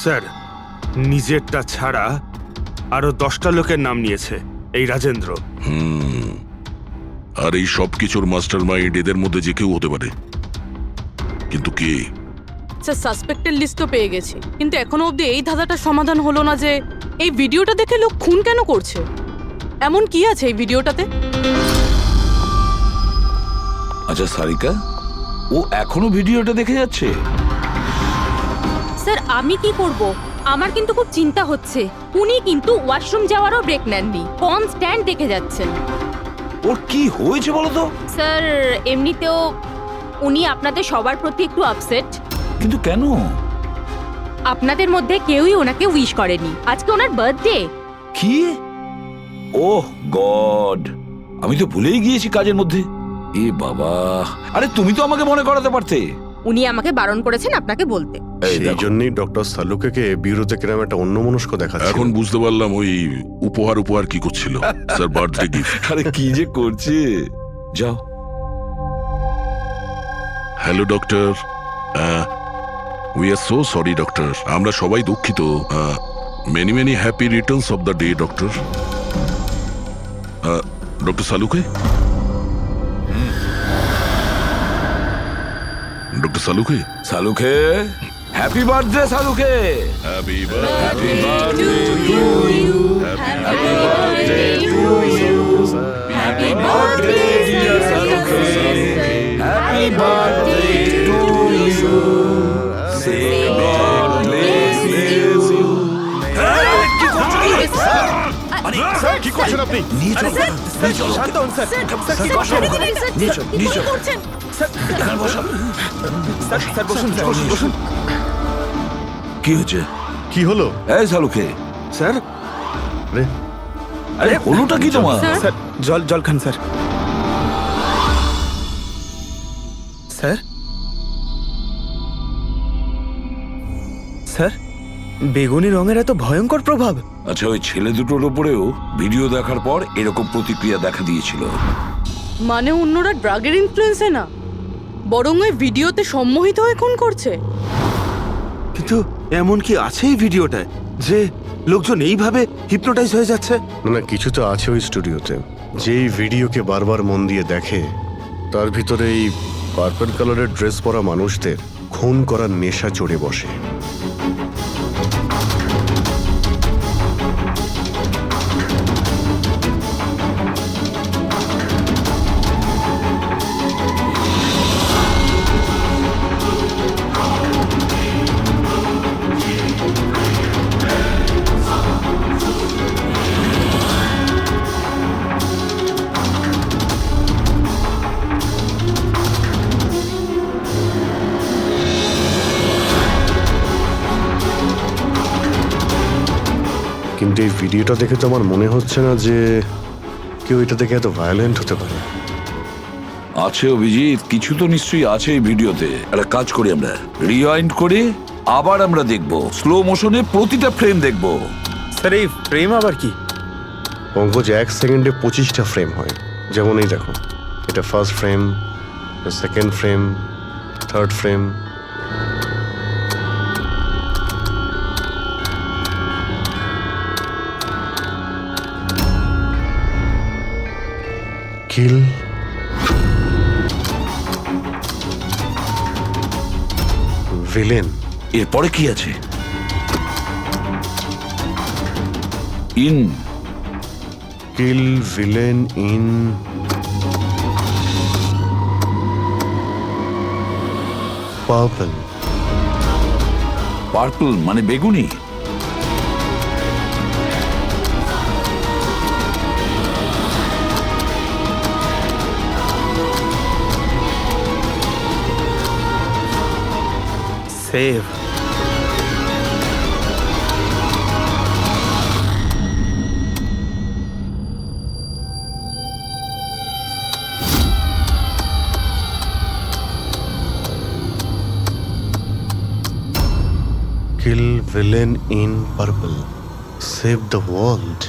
স্যার, নিজেরটা ছাড়া আরো 10টা লোকের নাম নিয়েছে এই রাজেন্দ্র। আর এই সব কিছুর মাস্টার মাইন্ড এদের মধ্যে যে কেউ হতে পারে, কিন্তু কে? স্যার সাসপেক্টেড লিস্ট তো পেয়ে গেছি, কিন্তু এখনো অবধি এই ধাঁধাটার সমাধান হলো না যে এই ভিডিওটা দেখে লোক খুন কেন করছে। এমন কি আছে এই ভিডিওটাতে? আচ্ছা সারিকা, ও এখনো ভিডিওটা দেখে যাচ্ছে? স্যার আমি কি করব, আমার কিন্তু খুব চিন্তা হচ্ছে। উনি কিন্তু ওয়াশরুম যাওয়ারও ব্রেক নেননি, কনস্ট্যান্ট দেখে যাচ্ছেন। ওর কি হয়েছে বলো তো? স্যার এমনিতেও উনি আপনাদের সবার প্রতি একটু আপসেট। কিন্তু কেন? আপনাদের মধ্যে কেউই ওনাকে উইশ করেনি। আজকে ওনার বার্থডে। কি? ওহ গড, আমি তো ভুলেই গিয়েছি কাজের মধ্যে। এ বাবা, আরে তুমি তো আমাকে মনে করাতে পারতে। উনি আমাকে বারণ করেছেন আপনাকে বলতে। সেই জন্যই ডক্টর সালুকে বিউরোতে কিরম একটা অন্যমনস্ক দেখাচ্ছে। এখন বুঝতে পারলাম ওই উপহার কি করছিল। Sir, birthday gift. আরে কি যে করছে, যাও। Hello doctor, we are so sorry doctor, আমরা সবাই দুঃখিত। Many many happy returns of the day doctor. Doctor Saluke, doctor Saluke, Saluke, happy birthday Saluke. Happy birthday to you, happy birthday to you, happy birthday dear Saluke, happy birthday to you, say God bless you. Sir, কি করছেন আপনি? নিয়ে চল, নিয়ে চল, শান্ত হন, sir. Sir, কি করছেন? নিয়ে চল, নিয়ে চল। স্যার, বসুন। স্যার, বসুন, স্যার, বসুন। কি হচ্ছে? কি হলো? এই সালুকে, স্যার, আরে আরে হলোটা কি তোমার? স্যার, জল খান স্যার। স্যার, স্যার, বেগুনি রঙের এত ভয়ঙ্কর প্রভাব। আচ্ছা, ওই ছেলে দুটোর ওপরেও ভিডিও দেখার পর এরকম প্রতিক্রিয়া দেখা দিয়েছিল। মানে অন্যরা ড্রাগের ইনফ্লুয়েন্সে না, বরং ওই ভিডিওতে সম্মোহিত হয়ে খুন করছে। কিন্তু এমন কি আছে এই ভিডিওটায় যে লোকজন এইভাবে হিপনোটাইজ হয়ে যাচ্ছে? না, কিছু তো আছে ওই স্টুডিওতে। যেই ভিডিওকে বারবার মন দিয়ে দেখে, তার ভিতরে এই পার্পল কালারের ড্রেস পরা মানুষদের খুন করার নেশা চড়ে বসে। কিন্তু এই ভিডিওটা দেখে তো আমার মনে হচ্ছে না যে কেউ এটা দেখে এত ভায়োলেন্ট হতে পারে। আছে অভিজিৎ, কিছু তো নিশ্চয়ই আছে এই ভিডিওতে। একটা কাজ করি, আমরা রিওয়াইন্ড করে আবার আমরা দেখব, স্লো মোশনে প্রতিটা ফ্রেম দেখব। স্যার, এই ফ্রেম আবার কি? পঙ্কজ, 1 সেকেন্ডে 25টা ফ্রেম হয়। যেমন এই দেখো, এটা first frame, second frame, third frame. Kill, villain. এরপরে কি আছে? In, kill, villain, in, purple. Purple মানে বেগুনি। Save. Kill, villain, in, purple, save the world.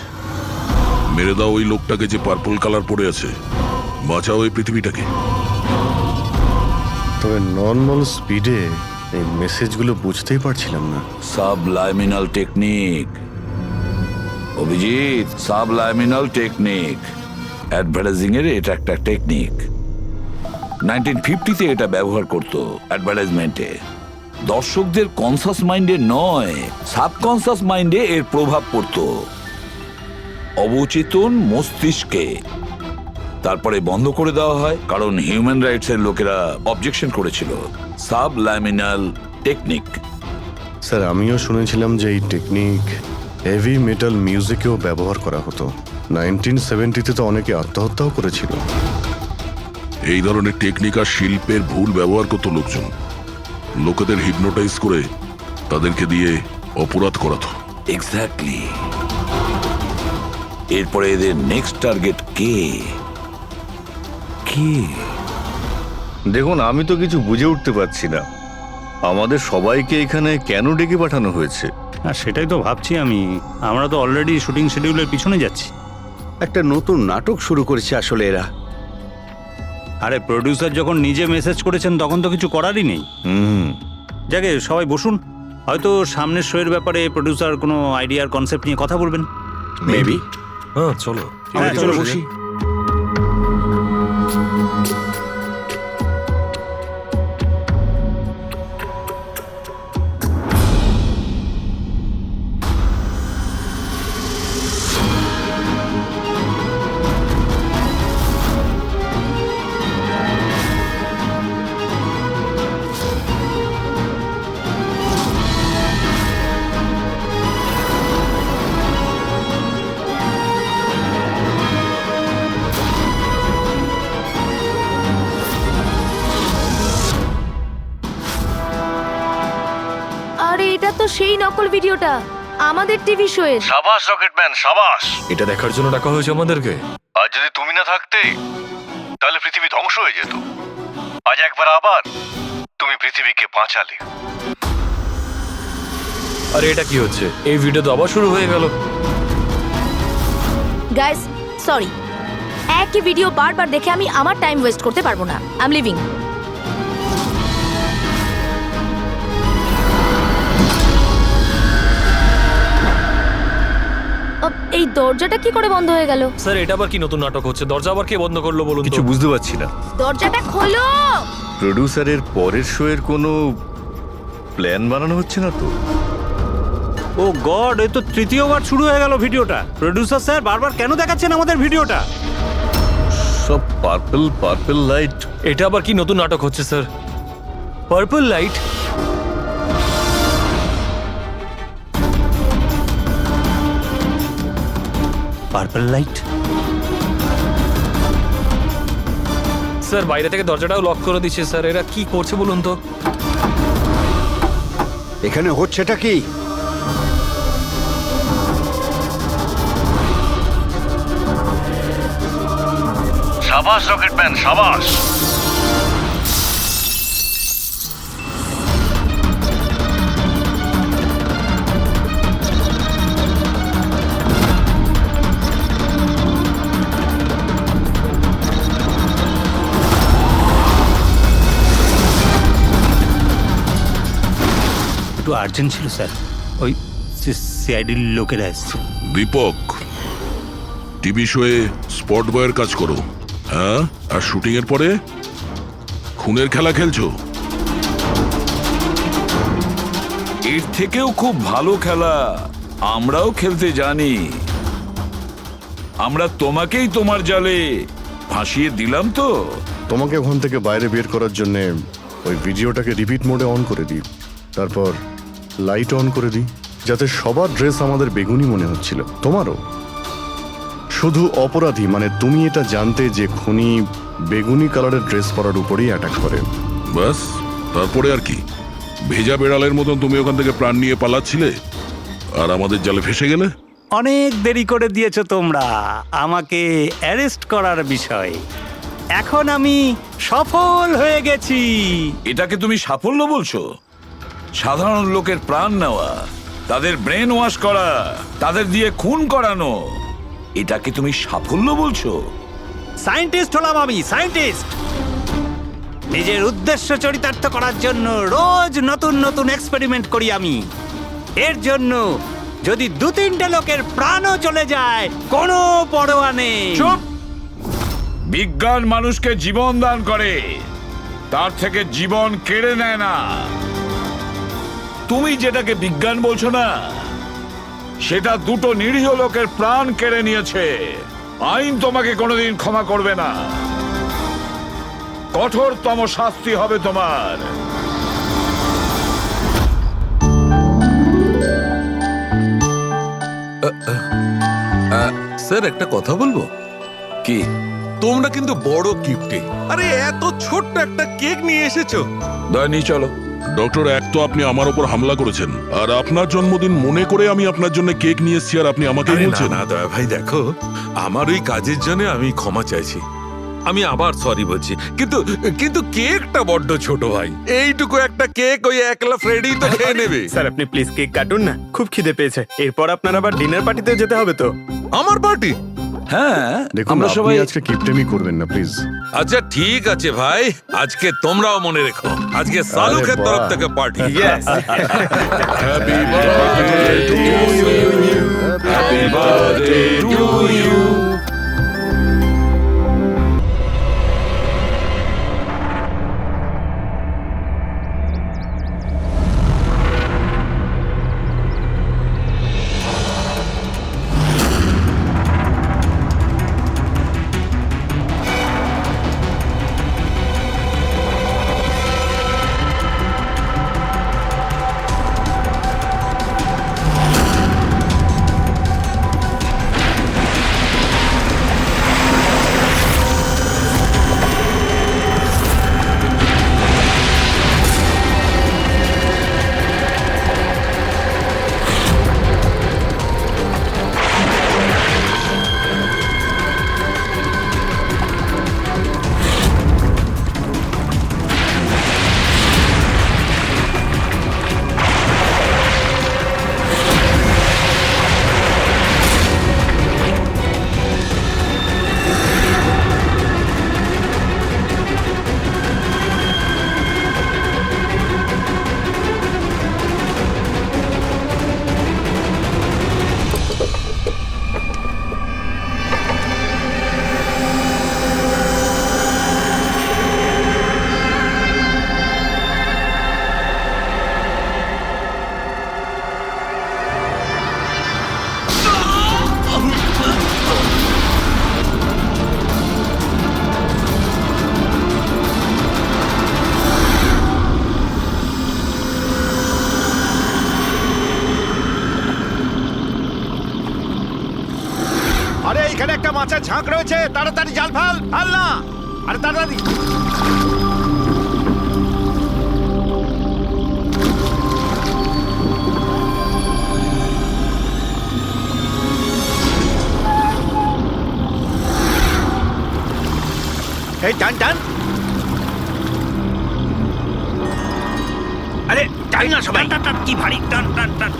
মেরে দাও ওই লোকটাকে যে পার্পল কালার পরে আছে, বাঁচাও এই পৃথিবীটাকে। তবে নর্মাল স্পিডে এই মেসেজগুলো বুঝতেই পারছিলাম না। সাবলাইমিনাল টেকনিক অভিজিৎ, সাবলাইমিনাল টেকনিক। অ্যাডভার্টাইজিং এর এটা একটা টেকনিক। 1950-তে এটা ব্যবহার করতো অ্যাডভার্টাইজমেন্টে। দর্শকদের কনসাস মাইন্ডে নয়, সাবকনসাস মাইন্ডে এর প্রভাব পড়তো, অবচেতন মস্তিষ্কে। তারপরে বন্ধ করে দেওয়া হয়, কারণ হিউম্যান রাইটস এর লোকেরা অবজেকশন করেছিল। সাবলাইমিনাল টেকনিক। স্যার, আমিও শুনেছিলাম যে এই টেকনিক হেভি মেটাল মিউজিকেও ব্যবহার করা হতো। 1970-তে তো অনেকে আত্মহত্যাও করেছিল। এই ধরনের টেকনিক আর শিল্পের ভুল ব্যবহার করতো লোকজন। লোকেদের হিপনোটাইজ করে তাদেরকে দিয়ে অপরাধ করাতো। এক্স্যাক্টলি। এরপরে এদের নেক্সট টার্গেট কে? দেখুন, আমি তো কিছু বুঝে উঠতে পারছি না আমাদের সবাইকে এখানে কেন ডেকে পাঠানো হয়েছে। আর সেটাই তো ভাবছি আমি। আমরা তো অলরেডি শুটিং শিডিউলের পিছনে যাচ্ছি। একটা নতুন নাটক শুরু করেছে আসলে এরা। আরে প্রডিউসার যখন নিজে মেসেজ করেছেন তখন তো কিছু করারই নেই। যাকে সবাই বসুন, হয়তো সামনের শোয়ের ব্যাপারে প্রডিউসার কোনো আইডিয়ার কনসেপ্ট নিয়ে কথা বলবেন। মেবি। হ্যাঁ চলো। হ্যাঁ চলো বসি। আরে এটা তো সেই নকল ভিডিওটা আমাদের টিভি শোয়ের। সাবাস রকেটম্যান, সাবাস। এটা দেখার জন্য ডাকা হয়েছে আমাদেরকে। আজ যদি তুমি না থাকতে তাহলে পৃথিবী ধ্বংস হয়ে যেত। আজ একবার আবার তুমি পৃথিবীকে বাঁচালে। আরে এটা কি হচ্ছে? এই ভিডিও তো আবার শুরু হয়ে গেল। গাইস সরি, একই ভিডিও বারবার দেখে আমি আমার টাইম ওয়েস্ট করতে পারবো না। I am living. এই দরজাটা কি করে বন্ধ হয়ে গেল? স্যার এটা আবার কি নতুন নাটক হচ্ছে? দরজা আবার কে বন্ধ করলো বলুন? কিছু বুঝতে পারছি না। দরজাটা খোলো। প্রডিউসারের পরের শো এর কোনো প্ল্যান বানানো হচ্ছে না তো? ও গড, এ তো তৃতীয়বার শুরু হয়ে গেল ভিডিওটা। প্রডিউসার স্যার বারবার কেন দেখাচ্ছেন আমাদের ভিডিওটা? সব পার্পল লাইট। এটা আবার কি নতুন নাটক হচ্ছে sir? Purple light? Purple light? Sir বাইরে থেকে দরজাটাও লক করে দিচ্ছে স্যার। এরা কি করছে বলুন তো? এখানে হচ্ছেটা কি? সাবাস রকেটম্যান, সাবাস। একটু আর্জেন্ট ছিল স্যার, ওই সিআইডির লোকেরা এসছে। দীপক, টিভি শোয়ে স্পট বয়ের কাজ করো, হ্যাঁ? আর শুটিং এর পরে খুনের খেলা খেলছো। এর থেকেও খুব ভালো খেলা আমরাও খেলতে জানি। আমরা তোমাকেই তোমার জালে ফাঁসিয়ে দিলাম তো। তোমাকে ওখান থেকে বাইরে বের করার জন্য ওই ভিডিওটাকে রিপিট মোডে অন করে দিই, তারপর লাইট অন করে দিই, যাতে সবার ড্রেস আমাদের বেগুনি মনে হচ্ছিল, তোমারও। শুধু অপরাধী মানে তুমি এটা জানতে যে খুনি বেগুনি কালারের ড্রেস পরার উপরেই অ্যাটাক করে। বাস, তারপরে আর কি? ভেজা বেড়ালের মতন তুমি ওখান থেকে প্রাণ নিয়ে পালাচ্ছিলে আর আমাদের জালে ফেসে গেলে। অনেক দেরি করে দিয়েছো তোমরা আমাকে অ্যারেস্ট করার বিষয়। এখন আমি সফল হয়ে গেছি। এটাকে তুমি সাফল্য বলছো? সাধারণ লোকের প্রাণ নেওয়া, তাদের ব্রেন ওয়াশ করা, তাদের দিয়ে খুন করানো, এটাকে তুমি সাফল্য বলছো? সায়েন্টিস্ট হলাম আমি, সায়েন্টিস্ট। নিজের উদ্দেশ্য চরিতার্থ করার জন্য রোজ নতুন নতুন এক্সপেরিমেন্ট করি আমি। এর জন্য যদি 2-3টে লোকের প্রাণও চলে যায় কোনো পরোয়া নেই। চুপ! বিজ্ঞান মানুষকে জীবন দান করে, তার থেকে জীবন কেড়ে নেয় না। তুমি যেটাকে বিজ্ঞান বলছো না, সেটা 2টো নিরীহ লোকের প্রাণ কেড়ে নিয়েছে। আইন তোমাকে কোনোদিন ক্ষমা করবে না। কঠোরতম শাস্তি হবে তোমার। স্যার একটা কথা বলবো কি? তোমরা কিন্তু বড় গিফটে, আরে এত ছোট্ট একটা কেক নিয়ে এসেছো। দয়নি চলো। ডক্টর, এক তো আপনি আমার উপর হামলা করেছেন, আর আপনার জন্মদিন মনে করে আমি আপনার জন্য কেক নিয়ে এসেছি, আর আপনি আমাকে আরে বলছেন। না দয়া ভাই, দেখো আমার ওই কাজের জন্য আমি ক্ষমা চাইছি। আমি আবার সরি বলছি, কিন্তু কিন্তু কেকটা বড্ড ছোট ভাই। এইটুকু একটা কেক ওই একলা ফ্রেডি তো খেয়ে নেবে। স্যার আপনি প্লিজ কেক কাটুন না, খুব খিদে পেয়েছে। এরপর আপনার আবার ডিনার পার্টিতে যেতে হবে তো। আমার পার্টি? হ্যাঁ, দেখুন আমরা আপনি সবাই আজকে কিপটেমি করবেন না প্লিজ। আচ্ছা ঠিক আছে ভাই, আজকে তোমরাও মনে রেখো, আজকে সালুকের তরফ থেকে party. Happy birthday to you, happy birthday to you. আরে এখানে একটা মাছের ঝাঁক রয়েছে, তাড়াতাড়ি জাল ফেল, ফেল না, আরে তাড়াতাড়ি। এই টান টান, আরে টান না সবাই, টান টান, কি ভারী, টান টান টান।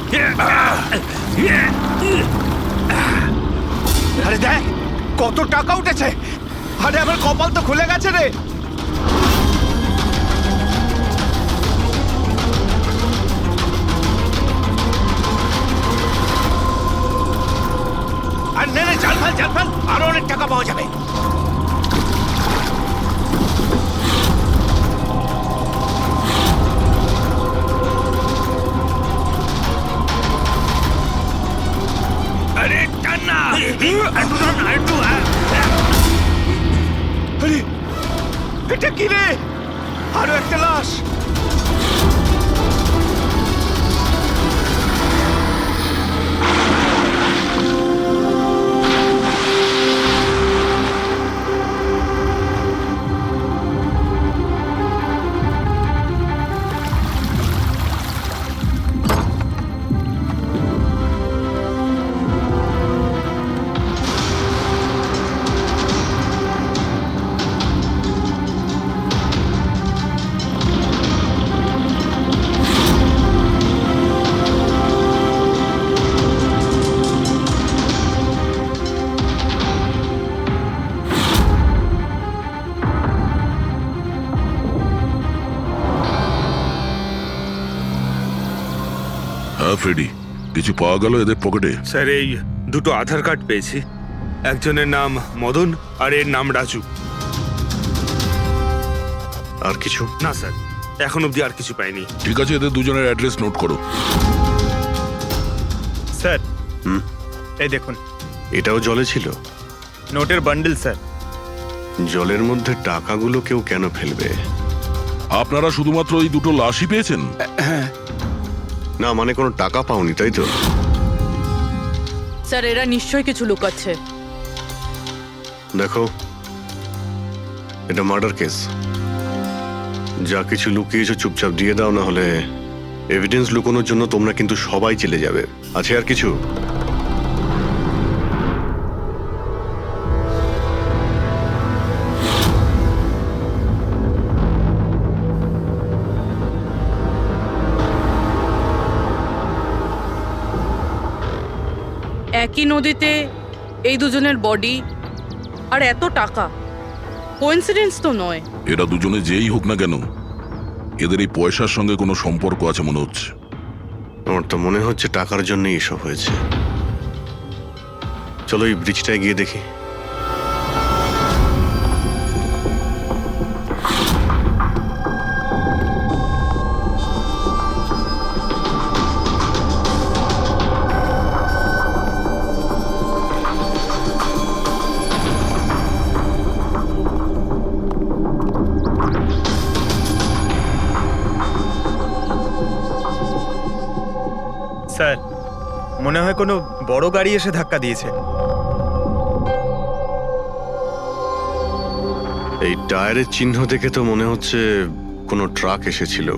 আরে দেখ কত টাকা উঠেছে, আরে আমার কপাল তো খুলে গেছে রে। আর নে নে, জাল ফেল, আরো অনেক টাকা পাওয়া যাবে। আরে টান না, একটু টান না, একটু। আরে এটা কি রে, আরো একটা লাশ। হ্যাঁ ফ্রেডি, কিছু পাওয়া গেল এদের পকেটে? স্যার এই দুটো আধার কার্ড পেয়েছি, একজনের নাম মদন আর এর নাম রাজু। আর কিছু না স্যার, এখন অবধি আর কিছু পাইনি। ঠিক আছে, এদের দুজনের অ্যাড্রেস নোট করো। স্যার এই দেখুন, এটাও জলে ছিল? নোটের বান্ডেল স্যার। জলের মধ্যে টাকাগুলো কেউ কেন ফেলবে? আপনারা শুধুমাত্র ওই দুটো লাশই পেয়েছেন? না মানে কোনো টাকা পাওনি তাই তো? স্যার এরা নিশ্চয়ই কিছু লুকাচ্ছে। দেখো, এটা মার্ডার কেস, যা কিছু লুকিয়েছো চুপচাপ দিয়ে দাও, না হলে এভিডেন্স লুকানোর জন্য তোমরা কিন্তু সবাই চলে যাবে। আছে আর কিছু? একই নদীতে এই দুজনের বডি আর এত টাকা, কোইন্সিডেন্স তো নয়। এরা দুজনে যেই হোক না কেন, এদের এই পয়সার সঙ্গে কোনো সম্পর্ক আছে মনে হচ্ছে। আমার তো মনে হচ্ছে টাকার জন্যই এসব হয়েছে। চলো এই ব্রিজটায় গিয়ে দেখি। স্যার, মনে হয় কোনো বড় গাড়ি এসে ধাক্কা দিয়েছে। এই টায়ারের চিহ্ন দেখে তো মনে হচ্ছে কোনো ট্রাক এসেছিল।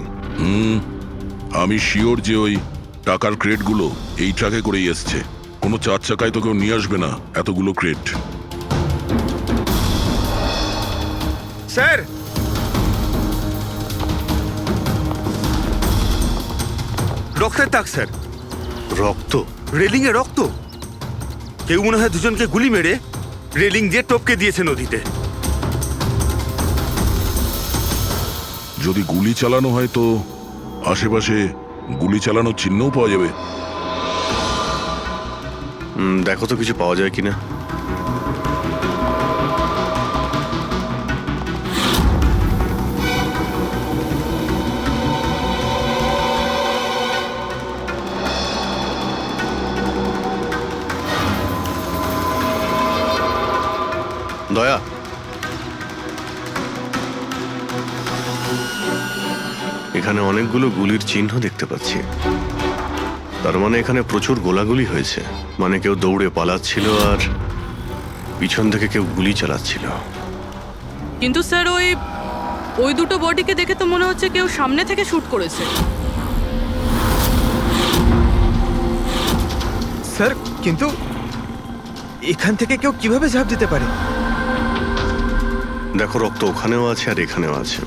আমি শিওর যে ওই টাকার ক্রেটগুলো এই ট্রাকে করেই এসছে। কোনো চার চাকায় তো কেউ নিয়ে আসবে না এতগুলো ক্রেট। স্যার, রক্তের দাগ স্যার। রক্ত? রেলিং এ রক্ত। কেউ মনে হয় দুজনকে গুলি মেরে রেলিং দিয়ে টপকে দিয়েছে নদীতে। যদি গুলি চালানো হয় তো আশেপাশে গুলি চালানোর চিহ্নও পাওয়া যাবে। দেখো তো কিছু পাওয়া যায় কিনা। দয়া, এখানে অনেকগুলো গুলির চিহ্ন দেখতে পাচ্ছি। তার মানে এখানে প্রচুর গোলাগুলি হয়েছে। মানে কেউ দৌড়ে পালাচ্ছিল আর পিছন থেকে কেউ গুলি চালাচ্ছিল। কিন্তু স্যার ওই দুটো বডিকে দেখে তো মনে হচ্ছে কেউ সামনে থেকে শুট করেছে। স্যার, কিন্তু এখান থেকে কেউ কিভাবে ঝাঁপ দিতে পারে? দেখো, রক্ত ওখানেও আছে আর এখানেও আছে।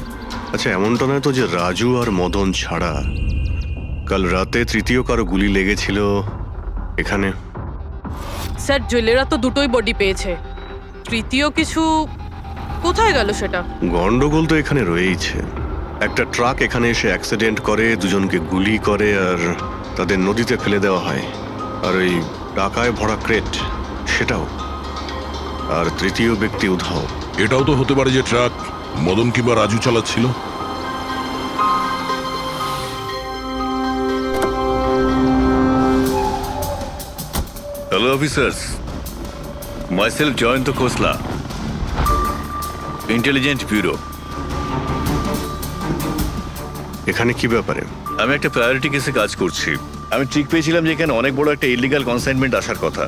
আচ্ছা, এমনটা নয় তো যে রাজু আর মদন ছাড়া কাল রাতে তৃতীয় কারো গুলি লেগেছিল এখানে? স্যার, জেলেরা তো দুটোই বডি পেয়েছে। তৃতীয় কিছু কোথায় গেল সেটা? গন্ডগোল তো এখানে রয়েইছে। একটা ট্রাক এখানে এসে অ্যাক্সিডেন্ট করে, দুজনকে গুলি করে আর তাদের নদীতে ফেলে দেওয়া হয়। আর ওই টাকায় ভরা ক্রেট সেটাও। আর তৃতীয় ব্যক্তি উধাও। এটাও তো হতে পারে যে ট্রাক মদন কিংবা রাজু চালাচ্ছিল। হ্যালো অফিসার্স, মাইসেলফ জয়ন্ত খোসলা, ইন্টেলিজেন্স ব্যুরো। এখানে কি ব্যাপারে? আমি একটা প্রায়োরিটি কেসে কাজ করছি। আমি ঠিক পেয়েছিলাম যে এখানে অনেক বড় একটা ইলিগাল কনসাইনমেন্ট আসার কথা।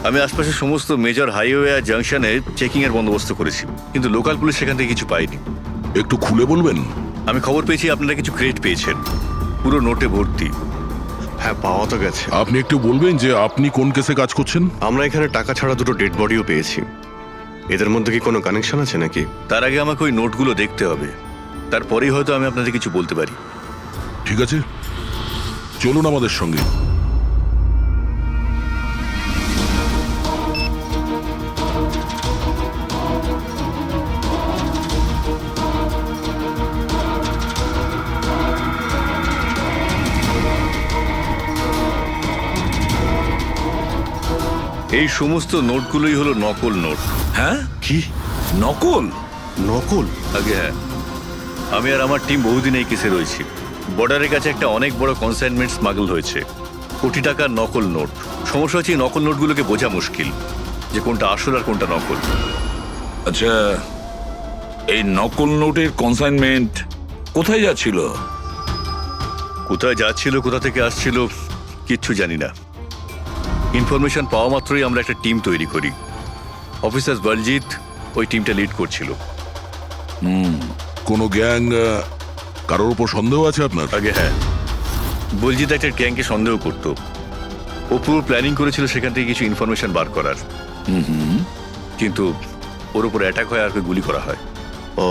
আমি আশপাশের সমস্ত মেজর হাইওয়ে আর জাংশনে চেকিং এর বন্দোবস্ত করেছি, কিন্তু লোকাল পুলিশ সেখান থেকে কিছু পায়নি। একটু খুলে বলবেন? আমি খবর পেয়েছি আপনারা কিছু ক্রেট পেয়েছেন, পুরো নোটে ভর্তি। হ্যাঁ, পাওয়া তো গেছে। আপনি একটু বলবেন যে আপনি কোন কেসে কাজ করছেন? আমরা এখানে টাকা ছাড়া দুটো ডেড বডিও পেয়েছি। এদের মধ্যে কি কোনো কানেকশন আছে নাকি? তার আগে আমাকে ওই নোটগুলো দেখতে হবে, তারপরেই হয়তো আমি আপনাদের কিছু বলতে পারি। ঠিক আছে, চলুন আমাদের সঙ্গে। এই সমস্ত নোটগুলোই হলো নকল নোট। হ্যাঁ? কি নকল? নকল? আগে হ্যাঁ, আমি আর আমার টিম বহুদিন এই কেসে রয়েছি। বর্ডারের কাছে একটা অনেক বড় কনসাইনমেন্ট স্মাগল হয়েছে, কোটি টাকার নকল নোট। সমস্যা হচ্ছে এই নকল নোটগুলোকে বোঝা মুশকিল যে কোনটা আসল আর কোনটা নকল। আচ্ছা, এই নকল নোটের কনসাইনমেন্ট কোথায় যাচ্ছিল? কোথায় যাচ্ছিল, কোথা থেকে আসছিল কিচ্ছু জানি না। ইনফরমেশন পাওয়া মাত্রই আমরা একটা টিম তৈরি করি। অফিসার বলজিৎ ওই টিমটা লিড করছিল। কোনো গ্যাং কারোর উপর সন্দেহ আছে আপনার? আগে হ্যাঁ, বলজিৎ একটা গ্যাংকে সন্দেহ করত। ও পুরো প্ল্যানিং করেছিল সেখান থেকে কিছু ইনফরমেশন বার করার। কিন্তু ওর উপর অ্যাটাক হয় আর ওকে গুলি করা হয়। ও,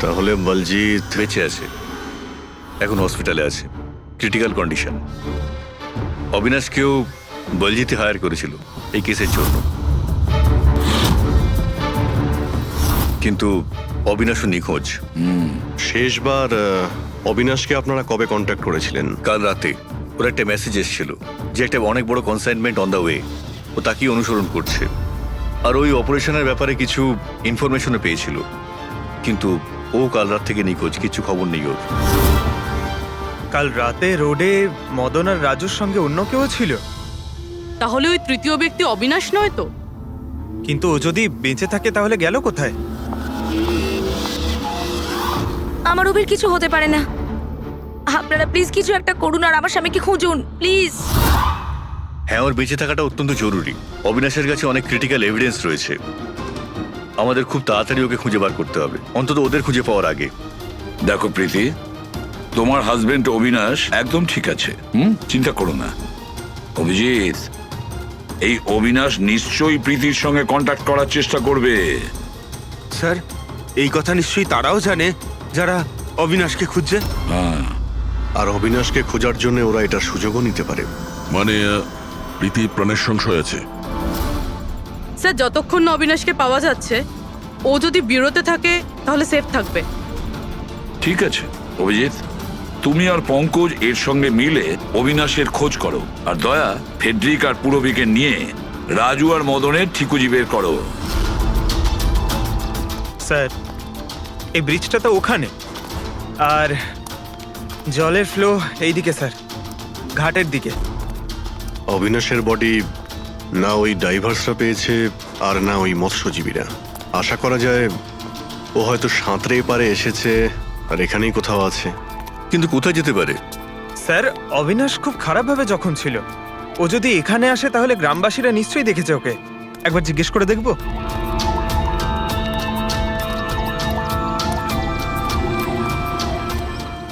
তাহলে বলজিৎ বেঁচে আছে, এখন হসপিটালে আছে, ক্রিটিক্যাল কন্ডিশন। অবিনাশকেও বলজিতে হায়ার করেছিল এই কেসের জন্য। কিন্তু অবিনাশও নিখোঁজ। শেষবার অবিনাশকে আপনারা কবে কন্ট্যাক্ট করেছিলেন? কাল রাতে ওর একটা মেসেজ এসেছিল যে একটা অনেক বড় কনসাইনমেন্ট অন দ্য ওয়ে, ও তাকেই অনুসরণ করছে। আর ওই অপারেশনের ব্যাপারে কিছু ইনফরমেশনও পেয়েছিল, কিন্তু ও কাল রাত থেকে নিখোঁজ, কিছু খবর নেই ওর। কাল রাতে রোডে মদন আর রাজুর সঙ্গে অন্য কেউ ছিল, তাহলে ওই তৃতীয় ব্যক্তি অবিনাশ নয় তো? কিন্তু ও যদি বেঁচে থাকে তাহলে গেল কোথায়? আমার ওবের কিছু হতে পারে না। আপনারা প্লিজ কিছু একটা করুন আর আমার স্বামীকে খুঁজুন প্লিজ। হ্যাঁ, ওর বেঁচে থাকাটা অত্যন্ত জরুরি। অবিনাশের কাছে অনেক ক্রিটিক্যাল এভিডেন্স রয়েছে, আমাদের খুব তাড়াতাড়ি ওকে খুঁজে বার করতে হবে, অন্তত ওদের খুঁজে পাওয়ার আগে। দেখো প্রীতি, তোমার হাজবেন্ড অবিনাশ একদম ঠিক আছে, চিন্তা করো না। অভিজিৎ, এই অবিনাশ নিশ্চয়ই প্রীতির সঙ্গে কন্ট্যাক্ট করার চেষ্টা করবে। স্যার, এই কথা নিশ্চয়ই তারাও জানে যারা অবিনাশকে খুঁজছে। হ্যাঁ, আর অবিনাশকে খোঁজার জন্য ওরা এটার সুযোগও নিতে পারে। মানে প্রীতি প্রাণের সংশয় আছে। স্যার, যতক্ষণ না অবিনাশকে পাওয়া যাচ্ছে ও যদি বিরতে থাকে তাহলে সেফ থাকবে। ঠিক আছে অভিজিৎ, তুমি আর পঙ্কজ এর সঙ্গে মিলে অবিনাশের খোঁজ করো, আর দয়া ফেডরিক আর পুরবিকে নিয়ে রাজু আর মদনের ঠিকুজি বের করো। স্যার, এই ব্রিজটা তো ওখানে, আর জলের ফ্লো এইদিকে স্যার, ঘাটের দিকে। অবিনাশের বডি না ওই ডাইভার্সরা পেয়েছে আর না ওই মৎস্যজীবীরা। আশা করা যায় ও হয়তো সাঁতরে পারে এসেছে আর এখানেই কোথাও আছে। কিন্তু কোথায় যেতে পারে? স্যার, অবিনাশ খুব খারাপভাবে যখন ছিল, ও যদি এখানে আসে তাহলে গ্রামবাসীরা নিশ্চয়ই দেখেছে ওকে। একবার জিজ্ঞেস করে দেখবো।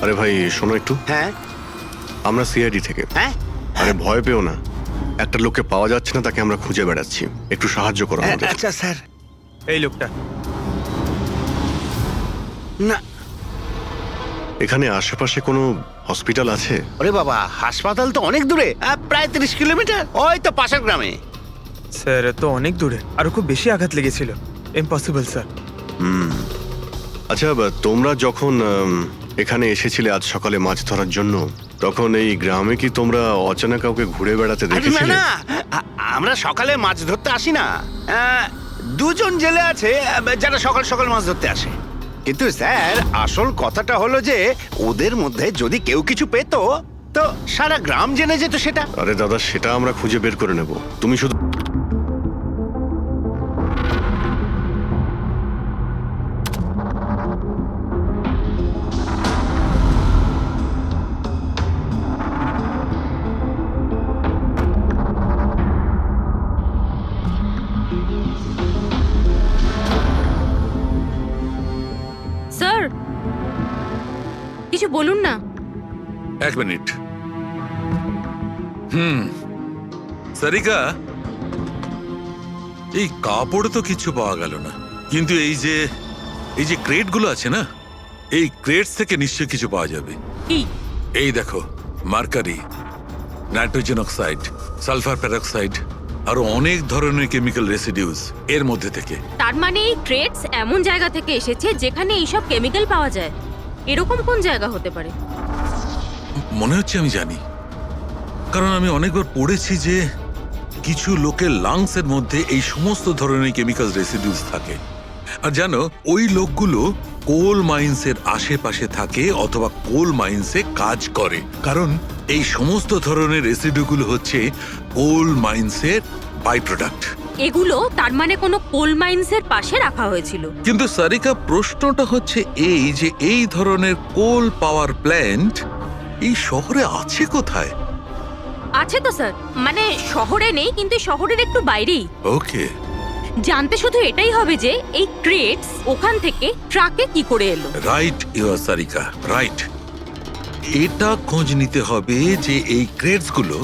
আরে ভাই শোনো একটু। হ্যাঁ, আমরা সিআইডি থেকে। হ্যাঁ, আরে ভয় পেও না, একটা লোককে পাওয়া যাচ্ছে না, তাকে আমরা খুঁজে বেড়াচ্ছি, একটু সাহায্য করো আমাদের। আচ্ছা স্যার। এই লোকটা না, এখানে আশেপাশে কোনো হসপিটাল আছে? ওরে বাবা, হাসপাতাল তো অনেক দূরে, প্রায় 30 কিলোমিটার, ওই তো পাশের গ্রামে। স্যার, তো অনেক দূরে, আরো খুব বেশি আঘাত লেগেছিল। Impossible sir. আচ্ছা, তোমরা যখন এখানে এসেছিলে আজ সকালে মাছ ধরার জন্য, তখন এই গ্রামে কি তোমরা অচেনা কাউকে ঘুরে বেড়াতে আরে না দেখেছিলে? না, আমরা সকালে মাছ ধরতে আসি না। দুজন জেলে আছে যারা সকাল সকাল মাছ ধরতে আসে। কিন্তু স্যার, আসল কথাটা হলো যে ওদের মধ্যে যদি কেউ কিছু পেত তো সারা গ্রাম জেনে যেত সেটা। আরে দাদা, সেটা আমরা খুঁজে বের করে নেব, তুমি শুধু স্যার, কিছু বলুন না। এক মিনিট। সারিকা, এই কাপড়ে তো কিছু পাওয়া গেল না, কিন্তু এই যে ক্রেটগুলো আছে না, এই ক্রেটস থেকে নিশ্চয়ই কিছু পাওয়া যাবে। কি? এই দেখো, mercury, nitrogen oxide, sulphur peroxide, আরো অনেক ধরনের কেমিক্যাল রেসিডিউস এর মধ্যে থেকে। তার মানে এই ক্রেটস এমন জায়গা থেকে এসেছে যেখানে এইসব কেমিক্যাল পাওয়া যায়। এরকম কোন জায়গা হতে পারে? মনে হচ্ছে আমি জানি, কারণ আমি অনেকবার পড়েছি যে কিছু লোকের লাংসের মধ্যে এই সমস্ত ধরনের কেমিক্যাল রেসিডিউস থাকে। আর জানো, ওই লোকগুলো কোল মাইন্সের আশেপাশে থাকে অথবা কোল মাইন্সে কাজ করে, কারণ এই সমস্ত ধরনের রেসিডিউগুলো হচ্ছে কোল মাইন্সের বাই প্রোডাক্ট। এগুলো তার মানে কোনো কোল মাইন্সের পাশে রাখা হয়েছিল। কিন্তু সারিকা, প্রশ্নটা হচ্ছে এই যে এই ধরনের কোল পাওয়ার প্ল্যান্ট এই শহরে আছে কোথায়? আছে তো স্যার, মানে শহরে নেই, কিন্তু শহরের একটু বাইরেই। ওকে, জানতে শুধু এটাই হবে যে এই ক্রেটস ওখান থেকে ট্রাকে কি করে এলো। Right your Sarika, right. এটা খোঁজ নিতে হবে যে এই ক্রেটস গুলো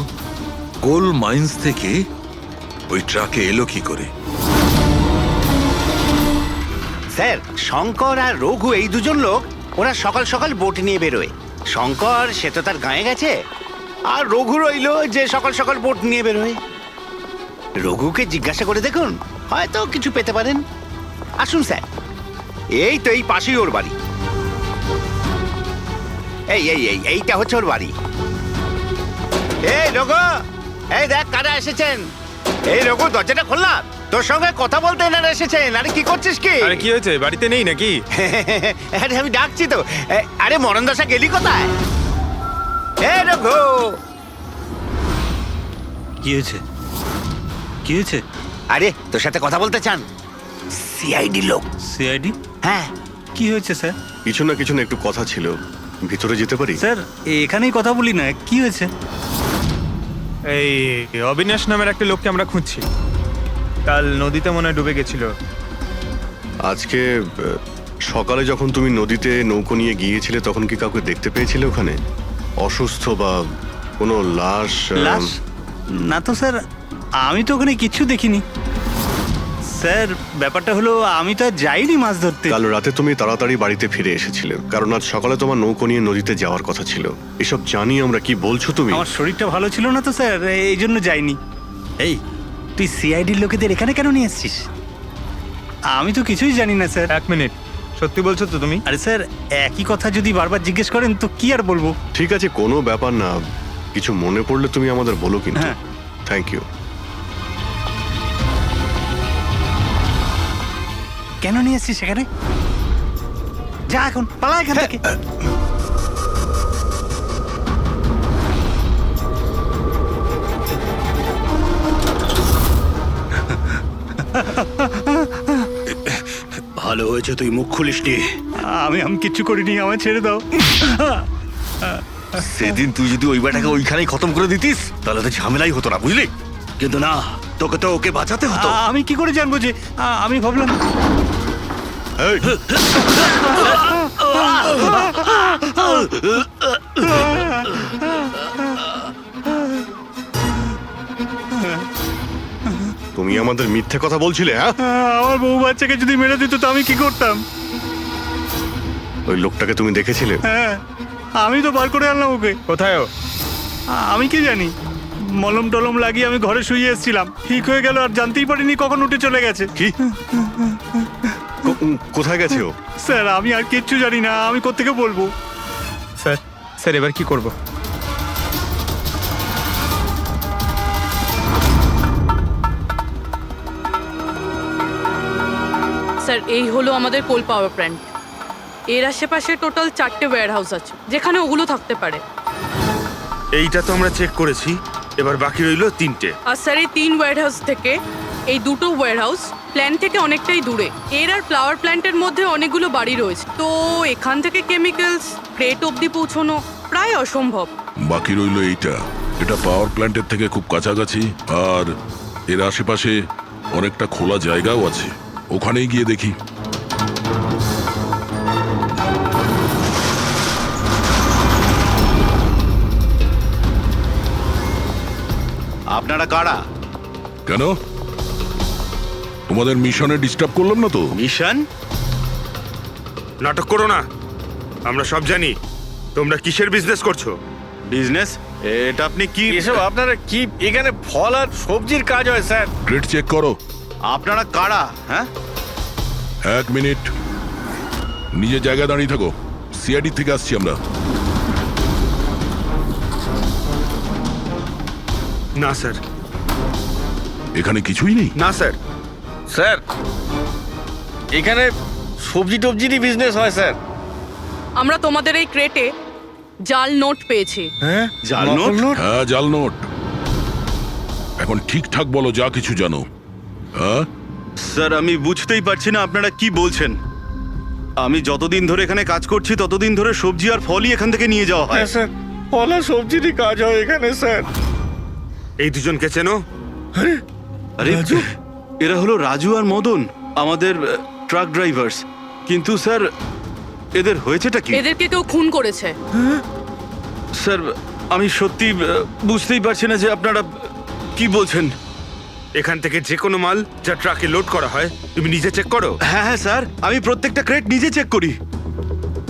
কোল মাইন্স থেকে ওই ট্রাকে এলো কি করে। স্যার, শঙ্কর আর রঘু এই দুজন লোক, ওরা সকাল সকাল বোট নিয়ে বেরোয়। শঙ্কর সে তো তার গায়ে গেছে, আর রঘু রইলো যে সকাল সকাল বোট নিয়ে বেরোয়। রঘুকে জিজ্ঞাসা করে দেখুন, হয়তো কিছু পেতে পারেন। আসুন স্যার, এই তো এই পাশেই ওর বাড়ি। এইটা হচ্ছে ওর বাড়ি। এই রঘু, এই দেখ কারা এসেছেন। এই রঘু, দরজাটা খোলা, তোর সঙ্গে কথা বলতে এনারা এসেছেন। আরে কি করছিস কি? আরে কি হয়েছে, বাড়িতে নেই নাকি? আরে আমি ডাকছি তো। আরে মরণ দশা গেলি কোথায়? এই রঘু, কি হয়েছে? কি হয়েছে? আরে তোর সাথে কথা বলতে চান সিআইডি লোক। সিআইডি? হ্যাঁ। কি হয়েছে স্যার? কিছু না একটু কথা ছিল, ভিতরে যেতে পারি? স্যার এখানেই কথা বলি না, কি হয়েছে? এই অবিনাশ নামের একটা লোককে আমরা খুঁজছি। কাল নদীতে মনে হয় ডুবে গেছিল। আজকে সকালে যখন তুমি নদীতে নৌকো নিয়ে গিয়েছিলে তখন কি কাউকে দেখতে পেয়েছিলে ওখানে? অসুস্থ বা কোনো লাশ? লাশ? না তো স্যার, আমি তো ওখানে কিচ্ছু দেখিনি। স্যার ব্যাপারটা হলো আমি তো আর যাইনি মাছ ধরতে। কাল রাতে তুমি তাড়াতাড়ি বাড়িতে ফিরে এসেছিলে, কারণ আজ সকালে তোমার নৌকো নিয়ে নদীতে যাওয়ার কথা ছিল। এসব জানি আমরা, কি বলছো তুমি? আমার শরীরটা ভালো ছিল না তো স্যার, এই জন্য যাইনি। এই তুই সিআইডির লোকেদের এখানে কেন নিয়ে এসছিস? আমি তো কিছুই জানি না স্যার। এক মিনিট, সত্যি বলছো তো তুমি? আরে স্যার, একই কথা যদি বারবার জিজ্ঞেস করেন তো কি আর বলবো। ঠিক আছে, কোনো ব্যাপার না, কিছু মনে পড়লে তুমি আমাদের বলো কিন্তু। হ্যাঁ। Thank you. কেন নিয়ে এসছিস সেখানে? যা এখন, পালা এখান থেকে। ভালো হয়েছে তুই মুখ খুলিসনি। আমি কিচ্ছু করিনি, আমায় ছেড়ে দাও। সেদিন তুই যদি ওই বেটাকে ওইখানেই খতম করে দিতিস তাহলে তো ঝামেলাই হতো না, বুঝলি? কিন্তু না, তোকে তো ওকে বাঁচাতে হতো। আমি কি করে জানবো যে আমি ভাবলাম। তুমি আমাদের মিথ্যে কথা বলছিলে? হ্যাঁ, আমার বউ বাচ্চাকে যদি মেরে দিত তো আমি কি করতাম? ওই লোকটাকে তুমি দেখেছিলে? হ্যাঁ, আমি তো বার করে আনলাম ওকে। কোথায় ও? আমি কি জানি, মলম টলম লাগিয়ে আমি ঘরে শুয়ে এসেছিলাম, ঠিক হয়ে গেল আর জানতেই পারিনি কখন উঠে চলে গেছে। কি? কোথায় গেছে ও? স্যার আমি আর কিচ্ছু জানি না, আমি কোত্থেকে বলবো? স্যার এবার কি করব? স্যার এই হলো আমাদের কোল পাওয়ার প্ল্যান্ট। এর আশেপাশে টোটাল 4টে ওয়্যার হাউস আছে যেখানে ওগুলো থাকতে পারে। এইটা তো আমরা চেক করেছি, এবার বাকি রইলো 3টে। আর স্যার এই 3 ওয়্যার হাউস থেকে এই 2টো ওয়্যার হাউস প্ল্যান্ট থেকে অনেকটাই দূরে। এর আর ফ্লাওয়ার প্ল্যান্টের মধ্যে অনেকগুলো বাড়ি রয়েছে, তো এখান থেকে কেমিক্যালস ক্রেট অবধি পৌঁছানো প্রায় অসম্ভব। বাকি রইলো এইটা, এটা পাওয়ার প্ল্যান্টের থেকে খুব কাছাকাছি, আর এর আশেপাশে অনেকটা খোলা জায়গাও আছে, ওখানেই গিয়ে দেখি। আপনারা কারা? কেন, তোমাদের মিশনে ডিস্টার্ব করলাম না তো? মিশন? নাটক করো না, আমরা সব জানি তোমরা কিসের বিজনেস করছো। বিজনেস? এটা আপনি কি? এসব আপনারা কি? এখানে ফল আর সবজির কাজ হয় স্যার। ক্রেট চেক করো। আপনারা কারা? হ্যাঁ, 1 মিনিট, নিজের জায়গায় দাঁড়িয়ে থাকো। সিআইডি থেকে আসছি আমরা। না স্যার। এখানে কিছুই নেই? না স্যার। স্যার এখানে সবজি টবজিরই বিজনেস হয় স্যার। আমরা তোমাদের এই ক্রেটে জাল নোট পেয়েছি। হ্যাঁ, জাল নোট? হ্যাঁ, জাল নোট। এখন ঠিকঠাক বলো যা কিছু জানো। হ্যাঁ স্যার আমি বুঝতেই পারছি না আপনারা কি বলছেন। আমি যতদিন ধরে এখানে কাজ করছি ততদিন ধরে সবজি আর ফলই এখান থেকে নিয়ে যাওয়া হয়। হ্যাঁ স্যার, ফল আর সবজিরই কাজ হয় এখানে স্যার। এই দুজনকে চেনো? আরে এরা হলো রাজু আর মদন, আমাদের ট্রাক ড্রাইভার্স। কিন্তু স্যার এদের হয়েছেটা কি? এদেরকে কেউ খুন করেছে। স্যার আমি সত্যি বুঝতেই পারছি না যে আপনারা কি বলছেন। এখান থেকে যে কোনো মাল যা ট্রাকে লোড করা হয় তুমি নিজে চেক করো? হ্যাঁ হ্যাঁ স্যার, আমি প্রত্যেকটা ক্রেট নিজে চেক করি।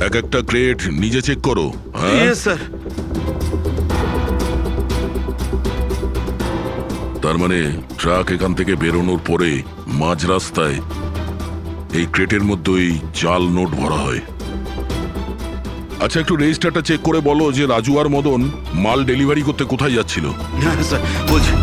এক একটা ক্রেট নিজে চেক করো? হ্যাঁ ইয়েস স্যার। তার মানে ট্রাক এখান থেকে বেরোনোর পরে মাঝ রাস্তায় এই ক্রেটের মধ্যে ওই জাল নোট ভরা হয়। আচ্ছা, একটু রেজিস্টারটা চেক করে বলো যে রাজু আর মদন মাল ডেলিভারি করতে কোথায় যাচ্ছিল। হ্যাঁ স্যার, বলছি।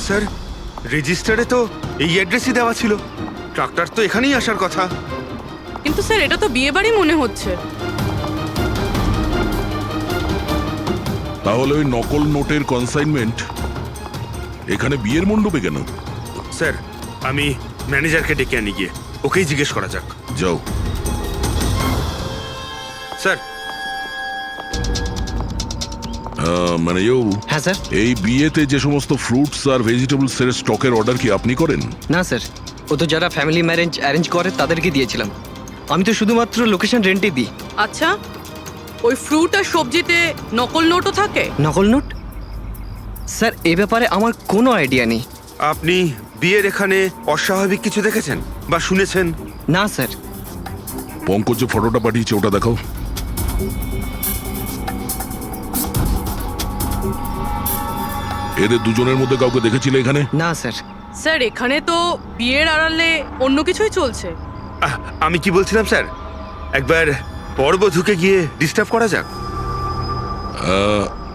স্যার, রেজিস্টারে তো এই অ্যাড্রেসই দেওয়া ছিল। ট্রাক্টর তো এখানেই আসার কথা। কিন্তু স্যার এটা তো বিয়ে বাড়ি মনে হচ্ছে। তাহলে ওই নকল নোটের কনসাইনমেন্ট এখানে বিয়ের মণ্ডপে কেন? স্যার, আমি ম্যানেজারকে ডেকে আনি, গিয়ে ওকেই জিজ্ঞেস করা যাক। যাও। স্যার, মানে হ্যাঁ স্যার। এই বিয়েতে যে সমস্ত ফ্রুটস আর ভেজিটেবলস এর স্টকের অর্ডার কি আপনি করেন? না স্যার, ও তো যারা ফ্যামিলি ম্যারেজ অ্যারেঞ্জ করে তাদেরকে দিয়েছিলাম। আমি তো শুধুমাত্র লোকেশন রেন্টে দিই। আচ্ছা, ওই ফ্রুট আর সবজিতে নকল নোটও থাকে? নকল নোট? স্যার, এ ব্যাপারে আমার কোনো আইডিয়া নেই। আপনি বিয়ের এখানে অস্বাভাবিক কিছু দেখেছেন বা শুনেছেন? না স্যার। পঙ্কজ যে ফটোটা পাঠিয়েছে ওটা দেখাও। এদের দুজনের মধ্যে কাউকে দেখেছিলে এখানে? না স্যার। স্যার, এখানে তো বিয়ের আড়ালে অন্য কিছুই চলছে। আমি কি বলছিলাম স্যার, একবার পরবধূকে গিয়ে ডিস্টার্ব করা যাক।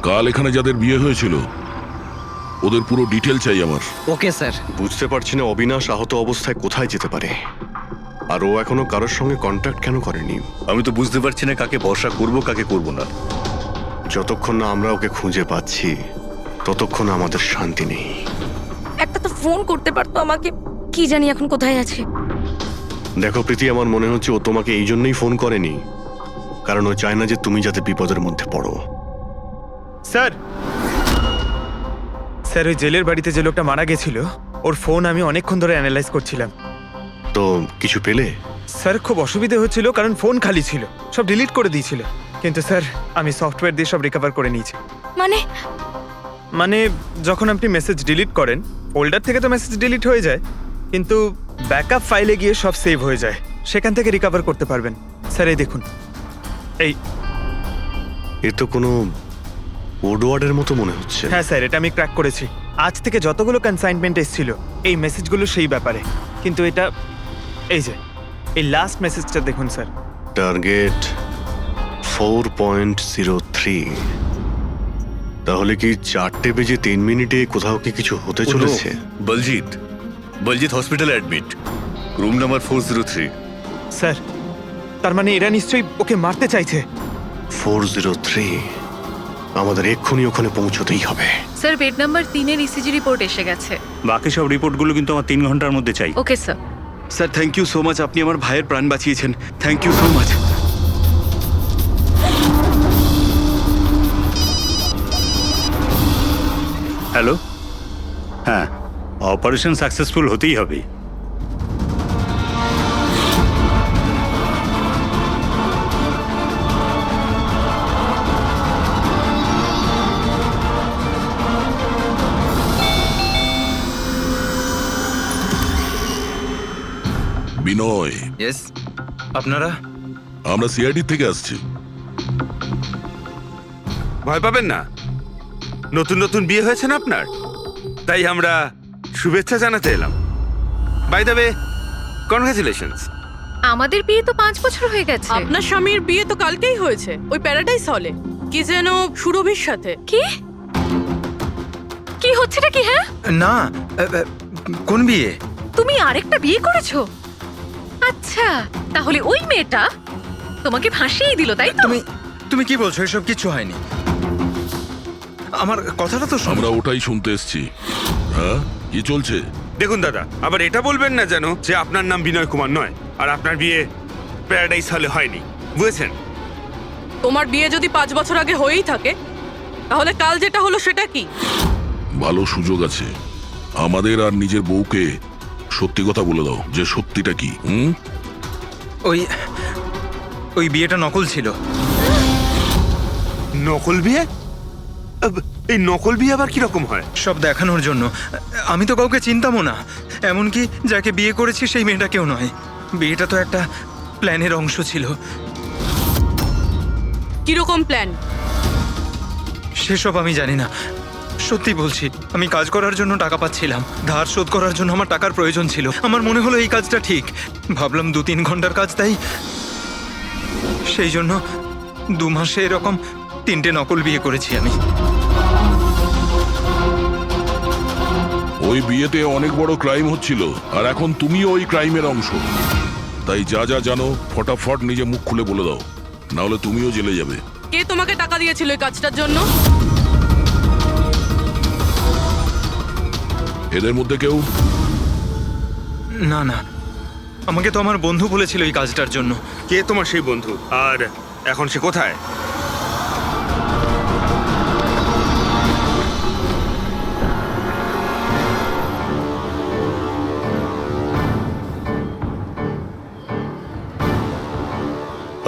কাল এখানে যাদের বিয়ে হয়েছিল ওদের পুরো ডিটেল চাই আমার। Okay sir. বুঝতে পারছি না অবিনাশ আহত অবস্থায় কোথায় যেতে পারে, আর ও এখনো কারোর সঙ্গে কন্ট্যাক্ট কেন করেনি। আমি তো বুঝতে পারছি না কাকে ভরসা করব কাকে করব না। যতক্ষণ না আমরা ওকে খুঁজে পাচ্ছি ততক্ষণ আমাদের শান্তি নেই। একটা তো ফোন করতে পারতো আমাকে, কি জানি এখন কোথায় আছে। দেখো প্রীতি, আমার মনে হচ্ছে ও তোমাকে এই জন্যই ফোন করেনি, কারণ ও চায় না যে তুমি যাতে বিপদের মধ্যে পড়ো। স্যার, স্যার ওই জেলের বাড়িতে যে লোকটা মারা গেছিল ওর ফোন আমি অনেকক্ষণ ধরে অ্যানালাইজ করছিলাম। তো কিছু পেলে? স্যার, খুব অসুবিধে হচ্ছিল কারণ ফোন খালি ছিল, সব ডিলিট করে দিয়েছিল। কিন্তু স্যার আমি সফটওয়্যার দিয়ে সব রিকভার করে নিয়েছি। মানে যখন আপনি মেসেজ ডিলিট করেন ফোল্ডার থেকে তো মেসেজ ডিলিট হয়ে যায়, কিন্তু ব্যাকআপ ফাইলে গিয়ে সব সেভ হয়ে যায়, সেখান থেকে রিকভার করতে পারবেন। স্যার এই দেখুন, এই এ তো কোনো ওডওয়ার্ডের মতো মনে হচ্ছে। হ্যাঁ স্যার, এটা আমি ক্র্যাক করেছি। আজ থেকে যতগুলো কনসাইনমেন্ট এসেছিল এই মেসেজগুলো সেই ব্যাপারে, কিন্তু এটা এই যে এই লাস্ট মেসেজটা দেখুন স্যার। টার্গেট 4.03। তাহলে কি 4:03 কোথাও কি কিছু হতে চলেছে? বলজিৎ হসপিটালে অ্যাডমিট, রুম নাম্বার 403। স্যার, তার মানে এরা নিশ্চয়ই ওকে মারতে চাইছে। 403, আমাদের এক্ষুনি ওখানে পৌঁছতেই হবে। স্যার, বেড নাম্বার 3-এর ইসিজি রিপোর্ট এসে গেছে। বাকি সব রিপোর্টগুলো কিন্তু আমার 3 ঘন্টার মধ্যে চাই। Okay sir. Sir, thank you so much, আপনি আমার ভাইয়ের প্রাণ বাঁচিয়েছেন। Thank you so much. Hello, হ্যাঁ, অপারেশন সাকসেসফুল হতেই হবে। বিনয়, ইয়েস। আপনারা? আমরা সিআইডি থেকে আসছি। ভয় পাবেন না, নতুন নতুন বিয়ে হয়েছে না আপনার, তাই আমরা শুভেচ্ছা জানাতে এলাম। By the way, congratulations. আমাদের বিয়ে তো 5 বছর হয়ে গেছে। আপনার স্বামীর বিয়ে তো কালকেই হয়েছে, ওই প্যারাডাইস হলে, কি যেন সুরভির সাথে। কি কি হচ্ছেটা কি? হ্যাঁ না, কোন বিয়ে? তুমি আরেকটা বিয়ে করেছো? আচ্ছা, তাহলে ওই মেয়েটা তোমাকে ফাঁসিয়ে দিল, তাই তো? তুমি কি বলছো? এসব কিছু হয়নি। আমার কথাটা তো আমরা ওটাই শুনতে এসেছি। হ্যাঁ, কি চলছে? দেখুন দাদা, আবার এটা বলবেন না যেন যে আপনার নাম বিনয় কুমার নয় আর আপনার বিয়ে প্যারাডাইস হলে হয়নি, বুঝেছেন? তোমার বিয়ে যদি 5 বছর আগে হয়েই থাকে, তাহলে কাল যেটা হলো সেটা কি? ভালো সুযোগ আছে, আমাদের আর নিজের বউকে সত্যি কথা বলে দাও যে সত্যিটা কি। ওই ওই বিয়েটা নকল ছিল। নকল বিয়ে? এই নকল বিয়ে আবার কিরকম হয়? সব দেখানোর জন্য। আমি তো কাউকে চিনতামও না, এমনকি যাকে বিয়ে করেছি সেই মেয়েটাকেও নয়। বিয়েটা তো একটা প্ল্যানের অংশ ছিল। কিরকম প্ল্যান? সেসব আমি জানি না, সত্যি বলছি। আমি কাজ করার জন্য টাকা পাচ্ছিলাম, ধার শোধ করার জন্য আমার টাকার প্রয়োজন ছিল। আমার মনে হলো এই কাজটা ঠিক, ভাবলাম 2-3 ঘন্টার কাজ, তাই সেই জন্য 2 মাসে এরকম 3টে নকল বিয়ে করেছি আমি। ওই বিয়েতে অনেক বড় ক্রাইম হচ্ছিল, আর এখন তুমিও ওই ক্রাইমের অংশ। তাই যা যা জানো ফটাফট নিজে মুখ খুলে বলে দাও, না হলে তুমিও জেলে যাবে। কে তোমাকে টাকা দিয়েছিল এই কাজটার জন্য? এদের মধ্যে কেউ? না না, আমাকে তো আমার বন্ধু বলেছিল এই কাজটার জন্য। কে তোমার সেই বন্ধু, আর এখন সে কোথায়?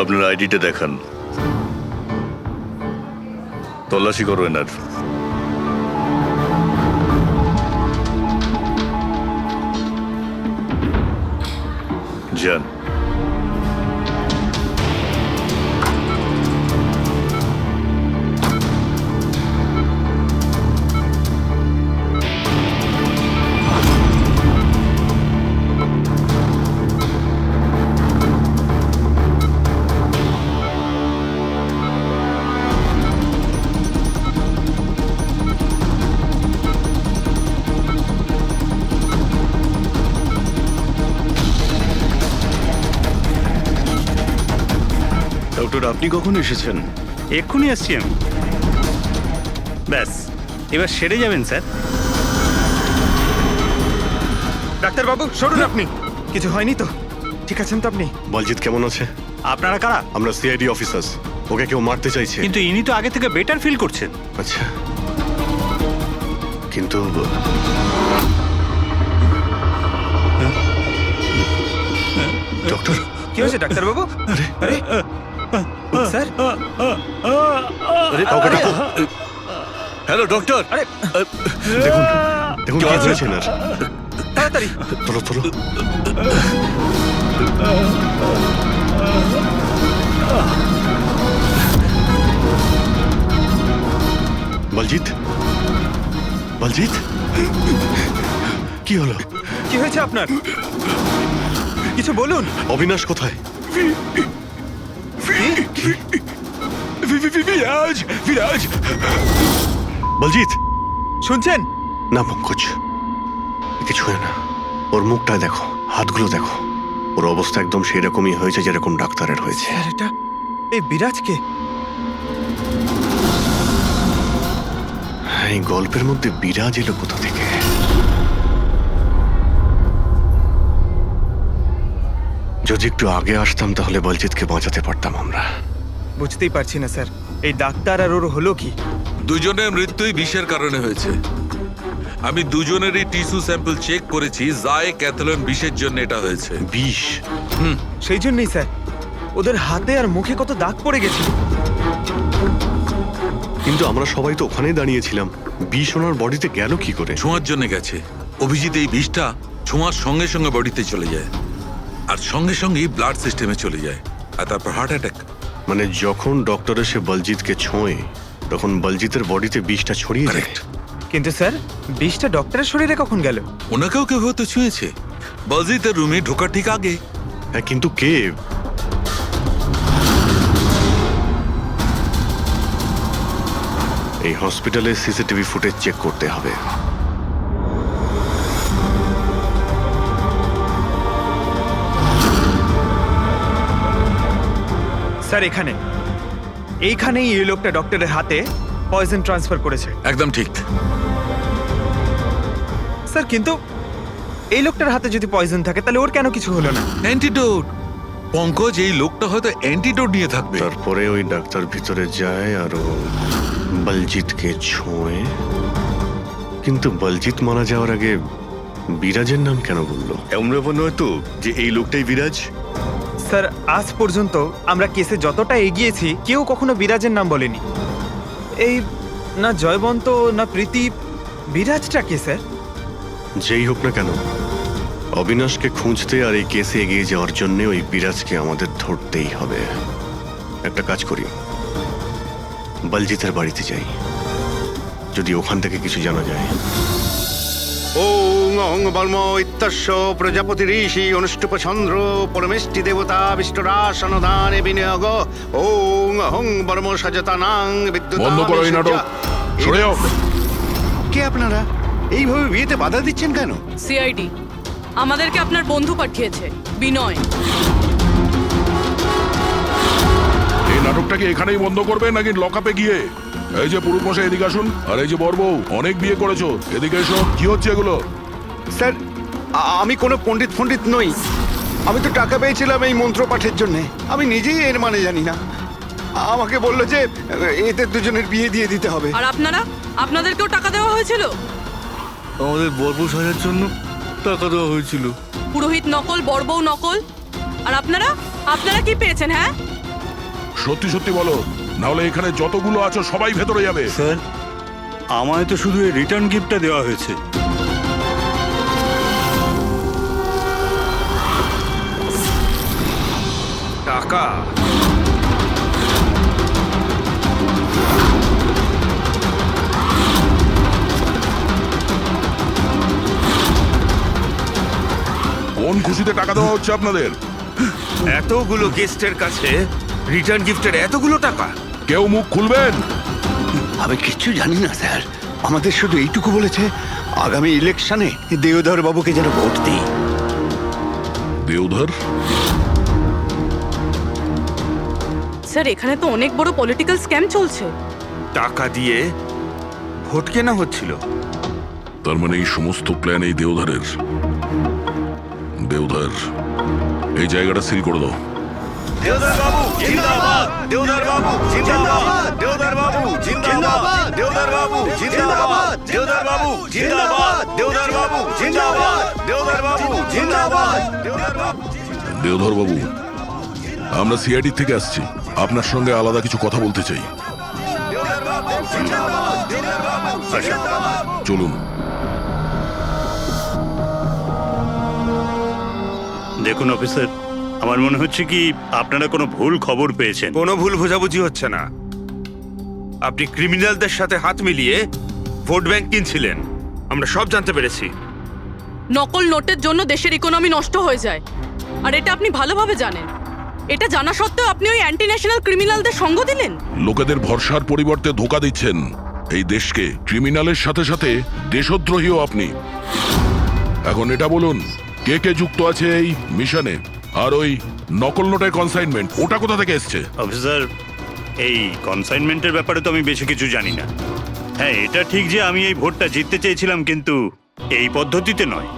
আপনার আইডিটা দেখান, তল্লাশি করো এনার। যান। ডক্টর, আপনি কখন এসেছেন? এক্ষুনি আসছি আমি। ব্যাস, এবার সেরে যাবেন স্যার। ডাক্তারবাবু সরুন আপনি। কিছু হয়নি তো? ঠিক আছেন তো আপনি? বলজিৎ কেমন আছে? আপনারা কারা? আমরা সিআইডি অফিসার্স। ওকে কেউ মারতে চাইছে। কিন্তু ইনি তো আগে থেকে বেটার ফিল করছেন। আচ্ছা, কিন্তু ডক্টর, কি হয়েছে ডাক্তারবাবু? আরে স্যার, আরে কাউকে ডাকো। Hello doctor. আরে দেখুন দেখুন কি হয়েছে না। তাড়াতাড়ি তোলো তোলো। বলজিৎ, বলজিৎ, কি হলো? কি হয়েছে আপনার? কিছু বলুন। অবিনাশ কোথায়? বিরাজ, বিরাজ। বলজিৎ, শুনছেন? না পঙ্কজ, কিছু হয় না। ওর মুখটা দেখো, হাতগুলো দেখো, ওর অবস্থা একদম সেই রকমই হয়েছে যেরকম ডাক্তারের হয়েছে। স্যার, এটা এই বিরাজকে? এই গল্পের মধ্যে বিরাজ এলো কোথা থেকে? যদি একটু আগে আসতাম তাহলে বলজিৎকে বাঁচাতে পারতাম আমরা। বুঝতেই পারছি না স্যার, এই ডাক্তার আর ওর হলো কি? দুজনের মৃত্যুই বিষের কারণে হয়েছে। আমি দুজনেরই টিস্যু স্যাম্পল চেক করেছি, জায় ক্যাথলন বিষের জন্য এটা হয়েছে। বিষ? সেই জন্যই স্যার, ওদের হাতে আর মুখে কত দাগ পড়ে গেছে। কিন্তু আমরা সবাই তো ওখানেই দাঁড়িয়েছিলাম, বিষ ওনার বডিতে গেল কি করে? ছোঁয়ার জন্য গেছে। অভিজিৎ, এই বিষটা ছোঁয়ার সঙ্গে সঙ্গে বডিতে চলে যায়, আর সঙ্গে সঙ্গেই ব্লাড সিস্টেমে চলে যায়, আর তারপর হার্ট অ্যাটাক। মানে যখন ডক্টর এসে বলজিৎকে ছোঁয়ে তখন বলজিতের বডিতে বিষটা ছড়িয়ে যায়। কিন্তু স্যার, বিষটা ডক্টরের শরীরে কখন গেল? ওনাকেও কেউ হয়তো ছুঁয়েছে, বলজিতের রুমে ঢোকার ঠিক আগে। হ্যাঁ, কিন্তু কে? এই হসপিটালে সিসিটিভি ফুটেজ চেক করতে হবে। স্যার, এইখানেই এই লোকটা ডক্টরের হাতে পয়জন ট্রান্সফার করেছে। একদম ঠিক স্যার, কিন্তু এই লোকটার হাতে যদি পয়জন থাকে তাহলে ওর কেন কিছু হলো না? অ্যান্টিডোট। পঙ্কজ, এই লোকটা হয়তো অ্যান্টিডোট নিয়ে থাকবে। তারপরে ওই ডাক্তার ভিতরে যায় আর ও বলজিৎকে ছোঁয়ে। কিন্তু বলজিৎ মারা যাওয়ার আগে বিরাজের নাম কেন বললো? এমন ব্যাপার নয় তো যে এই লোকটাই বিরাজ? স্যার আজ পর্যন্ত আমরা কেসে যতটা এগিয়েছি কেউ কখনো বিরাজের নাম বলেনি। এই না জয়বন্ত না প্রীতি, বিরাজটা কে স্যার? যেই হোক না কেন, অবিনাশকে খুঁজতে আর এই কেসে এগিয়ে যাওয়ার জন্য ওই বিরাজকে আমাদের ধরতেই হবে। একটা কাজ করি, বলজিতের বাড়িতে যাই, যদি ওখান থেকে কিছু জানা যায়। ওং অং বর্ম ইত্যস্য প্রজাপতি ঋষি অনুষ্ঠুপ চন্দ্র পরমেষ্টি দেবতা বিষ্টরাসনদানে বিনিয়োগ ওং অং বর্ম সজতানাং বন্ধ করো এই নাটক, সরে যাও। কে আপনারা? এইভাবে বিয়েতে বাধা দিচ্ছেন কেন? সিআইডি আমাদেরকে আপনার বন্ধু পাঠিয়েছে, বিনয়। এই নাটকটাকে এখানেই বন্ধ করবে নাকি লকআপে গিয়ে? এই যে পুরুষ মশাই এদিকে আসুন, আর এই যে বরবউ অনেক বিয়ে করেছো, এদিকে এসো। কি হচ্ছে এগুলো? স্যার আমি কোনো পণ্ডিত নই। আমি তো টাকা পেয়েছিলাম এই মন্ত্র পাঠের জন্য। আমি নিজেই এর মানে জানি না। আমাকে বললো যে এদের দুজনের বিয়ে দিয়ে দিতে হবে। আর আপনারা, আপনাদেরকেও টাকা দেওয়া হয়েছিল? আমাদের বরবউ সাজার জন্য টাকা দেওয়া হয়েছিল। পুরোহিত নকল, বড়বউ নকল। আর আপনারা, আপনারা কি পেয়েছেন? হ্যাঁ সত্যি সত্যি বলো, নাহলে এখানে যতগুলো আছো সবাই ভেতরে যাবে। স্যার আমায় তো শুধু এই রিটার্ন গিফটটা দেওয়া হয়েছে। টাকা? কোন খুশিতে টাকা দেওয়া হচ্ছে আপনাদের? এতগুলো গেস্টের কাছে রিটার্ন গিফটের এতগুলো টাকা? কেউ মুখ খুলবেন? আমি কিচ্ছু জানি না স্যার। আমাদের শুধু এইটুকু বলেছে, আগামী ইলেকশনে দেওধর বাবুকে যেন ভোট দিই। দেওধর? স্যার এখানে তো অনেক বড় পলিটিক্যাল স্ক্যাম চলছে। টাকা দিয়ে ভোট কেনা হচ্ছিল। তার মানে এই সমস্ত প্ল্যান এই দেওধরের। দেওধর, এই জায়গাটা সিল করে দাও। দেওধর বাবু জিন্দাবাদ! দেওধর বাবু জিন্দাবাদ! দেওধর বাবু জিন্দাবাদ! দেওধর বাবু জিন্দাবাদ! দেওধর বাবু জিন্দাবাদ! দেওধর বাবু জিন্দাবাদ! দেওধর বাবু জিন্দাবাদ! দেওধর বাবু। দেওধর বাবু, আমরা সিআইডি থেকে আসছি, আপনার সঙ্গে আলাদা কিছু কথা বলতে চাই। চলুন। দেখুন অফিসার, আমার মনে হচ্ছে কি আপনারা কোনো ভুল খবর পেয়েছেন। কোনো ভুল বোঝাবুঝি হচ্ছে না। আপনি ক্রিমিনালদের সাথে হাত মিলিয়ে ভোট ব্যাংক কিনছিলেন, আমরা সব জানতে পেরেছি। নকল নোটের জন্য দেশের ইকোনমি নষ্ট হয়ে যায়, আর এটা আপনি ভালোভাবে জানেন। এটা জানা সত্ত্বেও আপনি ওই অ্যান্টি ন্যাশনাল ক্রিমিনালদের সঙ্গ দিলেন। লোকেদের ভরসার পরিবর্তে ধোঁকা দিচ্ছেন এই দেশকে। ক্রিমিনালের সাথে সাথে দেশদ্রোহীও আপনি। এখন এটা বলুন, কে কে যুক্ত আছে এই মিশনে? আর ওই নকল নোটের কনসাইনমেন্ট, ওটা কোথা থেকে এসছে? অফিসার এই কনসাইনমেন্টের ব্যাপারে তো আমি বেশি কিছু জানি না। হ্যাঁ এটা ঠিক যে আমি এই ভোটটা জিততে চেয়েছিলাম, কিন্তু এই পদ্ধতিতে নয়।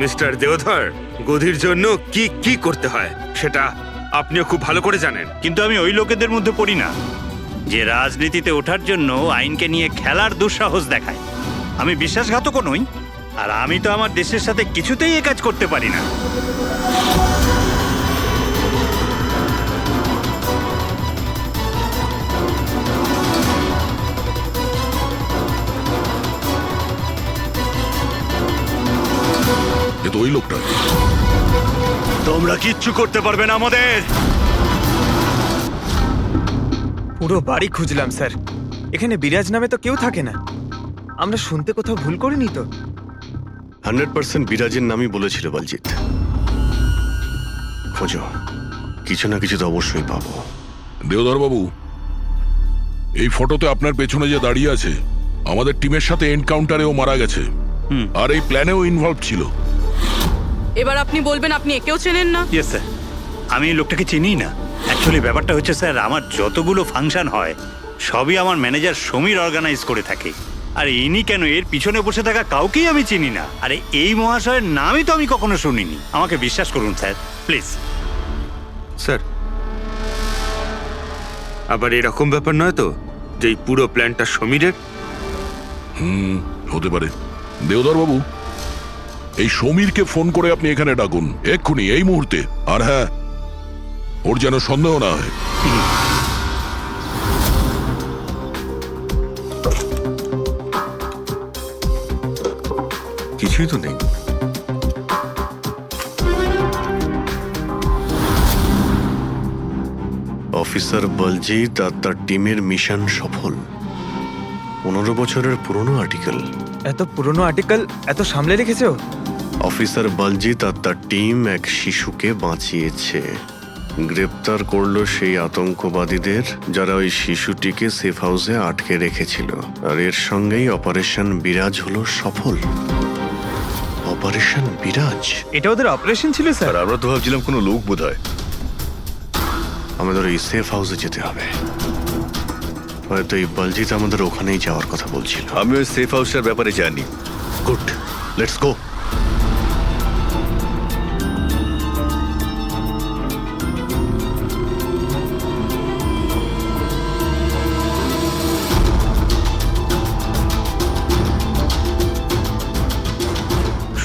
মিস্টার দেওধর, গদির জন্য কি কি করতে হয় সেটা আপনিও খুব ভালো করে জানেন। কিন্তু আমি ওই লোকেদের মধ্যে পড়ি না যে রাজনীতিতে ওঠার জন্য আইনকে নিয়ে খেলার দুঃসাহস দেখায়। আমি বিশ্বাসঘাতকও নই, আর আমি তো আমার দেশের সাথে কিছুতেই এ কাজ করতে পারি না। এ তো ওই লোকটা। তোমরা কিচ্ছু করতে পারবে না আমাদের। পুরো বাড়ি খুঁজলাম স্যার, এখানে বিরাজ নামে তো কেউ থাকে না। আমরা শুনতে কোথাও ভুল করিনি তো? 100% বিরাজের নামই বলেছিল বলজিৎ। খোঁজো, কিছু না কিছু তো অবশ্যই পাবো। দেওধর বাবু, এই ফটোতে আপনার পেছনে যে দাঁড়িয়ে আছে, আমাদের টিমের সাথে এনকাউন্টারেও মারা গেছে, আর এই প্ল্যানেও ইনভলভ ছিল। এবার আপনি বলবেন আপনি একেও চেনেন না? ইয়েস স্যার, আমি এই লোকটাকে চিনি না। অ্যাকচুয়ালি ব্যাপারটা হচ্ছে স্যার, আমার যতগুলো ফাংশন হয় সবই আমার ম্যানেজার সমীর অর্গানাইজ করে থাকে। আর ইনি কেন, এর পিছনে বসে থাকা কাউকেই আমি চিনি না। আরে এই মহাশয়ের নামই তো আমি কখনো শুনিনি। আমাকে বিশ্বাস করুন স্যার, প্লিজ। স্যার, আবার এরকম ব্যাপার নয় তো যে এই পুরো প্ল্যানটা সমীরের? হতে পারে। দেওধর বাবু, এই সমীরকে ফোন করে আপনি এখানে ডাকুন এক্ষুনি, এই মুহূর্তে। আর হ্যাঁ, ওর যেন সন্দেহ না হয়। কিছুই তো নেই। অফিসার বলজিৎ আর তার টিমের মিশন সফল। 15 বছরের পুরনো আর্টিকেল। এত পুরনো আর্টিকেল এত সামলে রেখেছো? অফিসার বলজিৎ আর তার টিম এক শিশুকে বাঁচিয়েছে। গ্রেপ্তার করলো সেই আতঙ্কবাদীদের যারা ওই শিশুটিকে সেফ হাউসে আটকে রেখেছিল। আর এর সঙ্গেই অপারেশন বিরাজ হলো সফল। অপারেশন বিরাজ, এটা ওদের অপারেশন ছিল স্যার? আমরা তো ভাবছিলাম কোনো লোক বোধহয়। আমাদের এই সেফ হাউসে যেতে হবে। হয়তো এই বলজিৎ আমাদের ওখানেই যাওয়ার কথা বলছিল। আমি ওই সেফ হাউসটার ব্যাপারে জানি। Good, let's go.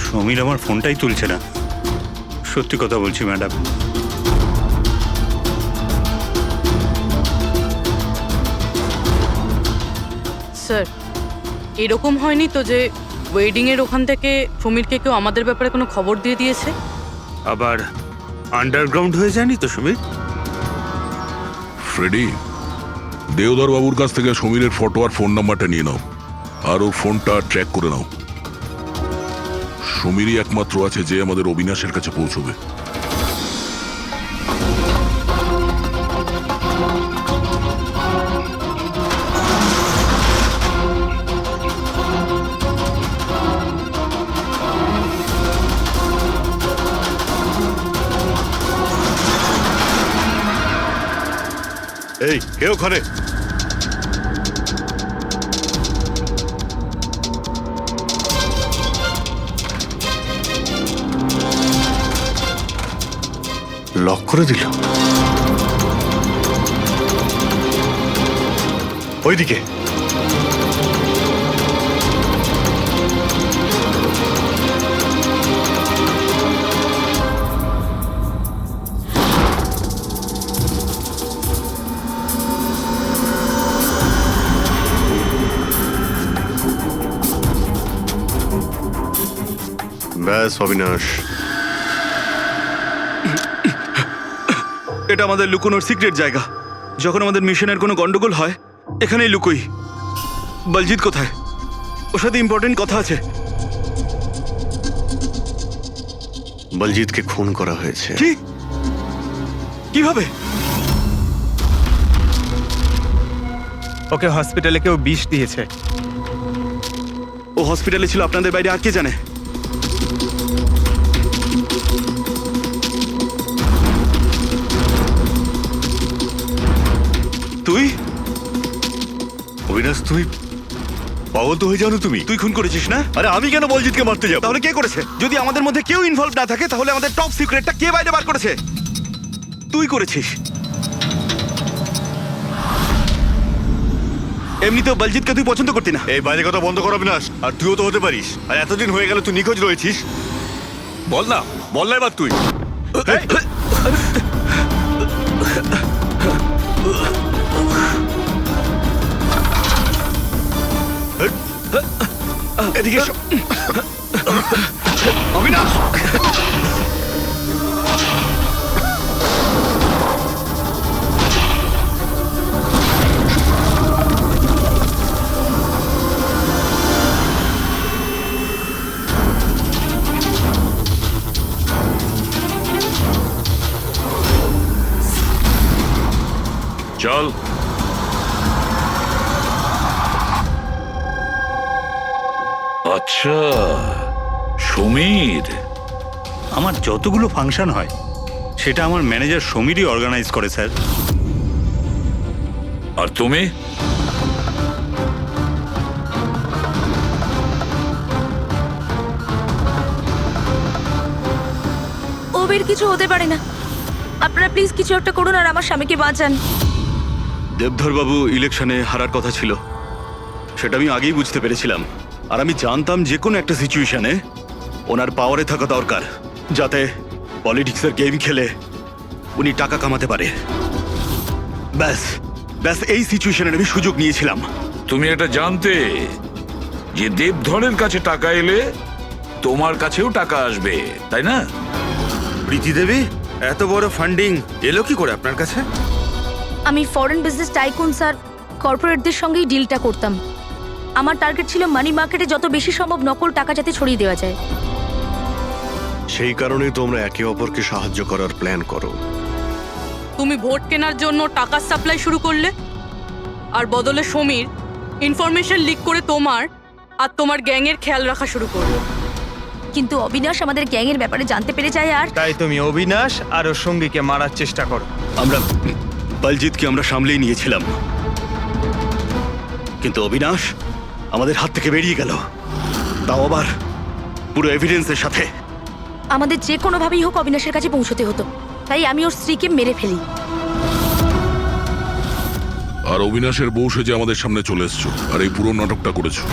সমীর আমার ফোনটাই তুলছে না। সত্যি কথা বলছি ম্যাডাম। স্যার, এরকম হয়নি তো যে ওয়েডিং এর ওখান থেকে সমীরকে কেউ আমাদের ব্যাপারে কোনো খবর দিয়ে দিয়েছে? আবার আন্ডারগ্রাউন্ড হয়ে যায়নি তো সমীর? ফ্রেডি, দেওধর বাবুর কাছ থেকে সমীরের ফটো আর ফোন নাম্বারটা নিয়ে নাও, আর ওর ফোনটা ট্র্যাক করে নাও। সমীরই একমাত্র আছে যে আমাদের অবিনাশের কাছে পৌঁছবে। এই কে ওখানে? লক করে দিল। ওইদিকে ব্যাস অবিনাশ, এটা আমাদের লুকোনোর সিক্রেট জায়গা। যখন আমাদের মিশনের কোনো গন্ডগোল হয় এখানেই লুকোই। বলজিৎ কোথায়? ওর সাথে ইম্পর্টেন্ট কথা আছে। বলজিৎকে খুন করা হয়েছে। কি? কিভাবে? ওকে হসপিটালে কেউ বিষ দিয়েছে। ও হসপিটালে ছিল, আপনাদের বাইরে আর কে জানে? তুই অবিনাশ, তুমি পাগল তো হয়ে যাও না তুমি? তুই খুন করেছিস না? আরে আমি কেন বলজিৎকে মারতে যাব? তাহলে কে করেছে? যদি আমাদের মধ্যে কেউ ইনভলভ না থাকে তাহলে আমাদের টপ সিক্রেটটা কে বাইরে বার করেছে? তুই করেছিস। এমনিতেও বলজিৎকে তুই পছন্দ করতি না। এই বাইরে কথা বন্ধ কর অবিনাশ। আর তুইও তো হতে পারিস। আর এতদিন হয়ে গেল তুই নিখোঁজ রয়েছিস। বল না, বল না এবার তুই। এদিকে অবিনাশ, চল। আচ্ছা সমীর, আমার যতগুলো ফাংশন হয় সেটা আমার ম্যানেজার সমীরই অর্গানাইজ করে স্যার। আর তুমি? ওবের কিছু হতে পারে না। আপনারা প্লিজ কিছু একটা করুন আর আমার স্বামীকে বাঁচান। দেবধর বাবু ইলেকশনে হারার কথা ছিল, সেটা আমি আগেই বুঝতে পেরেছিলাম। আর আমি জানতাম যে কোনো একটা সিচুয়েশনে ওনার পাওয়ারে থাকা দরকার, যাতে পলিটিক্সের গেম খেলে উনি টাকা কামাতে পারে। ব্যাস ব্যাস এই সিচুয়েশনের আমি সুযোগ নিয়েছিলাম। তুমি এটা জানতে যে দেবধরের কাছে টাকা এলে তোমার কাছেও টাকা আসবে, তাই না? প্রীতি দেবী, এত বড় ফান্ডিং এলো কি করে আপনার কাছে? আমি ফরেন বিজনেস টাইকুনস আর কর্পোরেটদের সঙ্গেই ডিলটা করতাম। আমার টার্গেট ছিল মানি মার্কেটে যত বেশি সম্ভব নকল টাকা যাতে ছড়িয়ে দেওয়া যায়। সেই কারণেই তোমরা একে অপরকে সাহায্য করার প্ল্যান করো। তুমি ভোট কেনার জন্য টাকার সাপ্লাই শুরু করলে, আর বদলে সমীর ইনফরমেশন লিক করে তোমার আর তোমার গ্যাংয়ের খেয়াল রাখা শুরু করলো। কিন্তু অবিনাশ আমাদের গ্যাংয়ের ব্যাপারে জানতে পেরে যায় আর তাই তুমি অবিনাশ আর ওর সঙ্গীকে মারার চেষ্টা করো। আমরা বলজিৎকে আমরা সামলেই নিয়েছিলাম, কিন্তু অবিনাশ আমাদের হাত থেকে বেরিয়ে গেল, তাও আবার পুরো এভিডেন্সের সাথে। আমাদের যে কোনোভাবেই হোক অবিনাশের কাছে পৌঁছতে হতো, তাই আমি ওর স্ত্রীকে মেরে ফেলি। আর অবিনাশের বউ সেজে আমাদের সামনে চলে এসছো আর এই পুরো নাটকটা করেছো।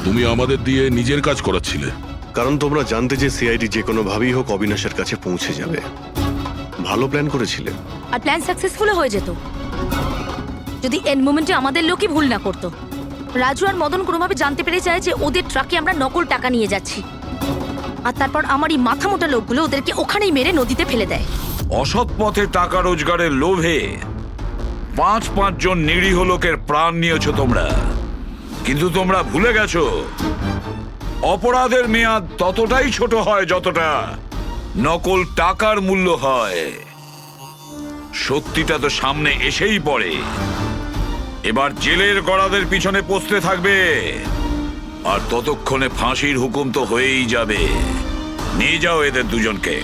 তুমি আমাদের দিয়ে নিজের কাজ করাচ্ছিলে, কারণ তোমরা জানতে যে সিআইডি যে কোনোভাবেই হোক অবিনাশের কাছে পৌঁছে যাবে। ভালো প্ল্যান করেছিলে। আর প্ল্যান সাকসেসফুল হয়ে যেত যদি এন্ড মোমেন্টে আমাদের লোকই ভুল না করতো। রাজু আর মদন কোনোভাবে জানতে পেরে যায় যে ওদের ট্রাকে আমরা নকল টাকা নিয়ে যাচ্ছি, আর তারপর আমার এই মাথা মোটা লোকগুলো ওদেরকে ওখানেই মেরে নদীতে ফেলে দেয়। অসৎ পথে টাকা রোজগারের লোভে 5 জন নিরীহ লোকের প্রাণ নিয়েছো তোমরা, কিন্তু তোমরা ভুলে গেছো অপরাধের মেয়াদ ততটাই ছোট হয় যতটা নকল টাকার মূল্য হয়। সত্যিটা তো সামনে এসেই পড়ে। এবার জেলের গড়াদের পিছনে পৌঁছতে থাকবে, আর ততক্ষণে ফাঁসির হুকুম তো হয়েই যাবে। নিয়ে যাও এদের দুজনকে।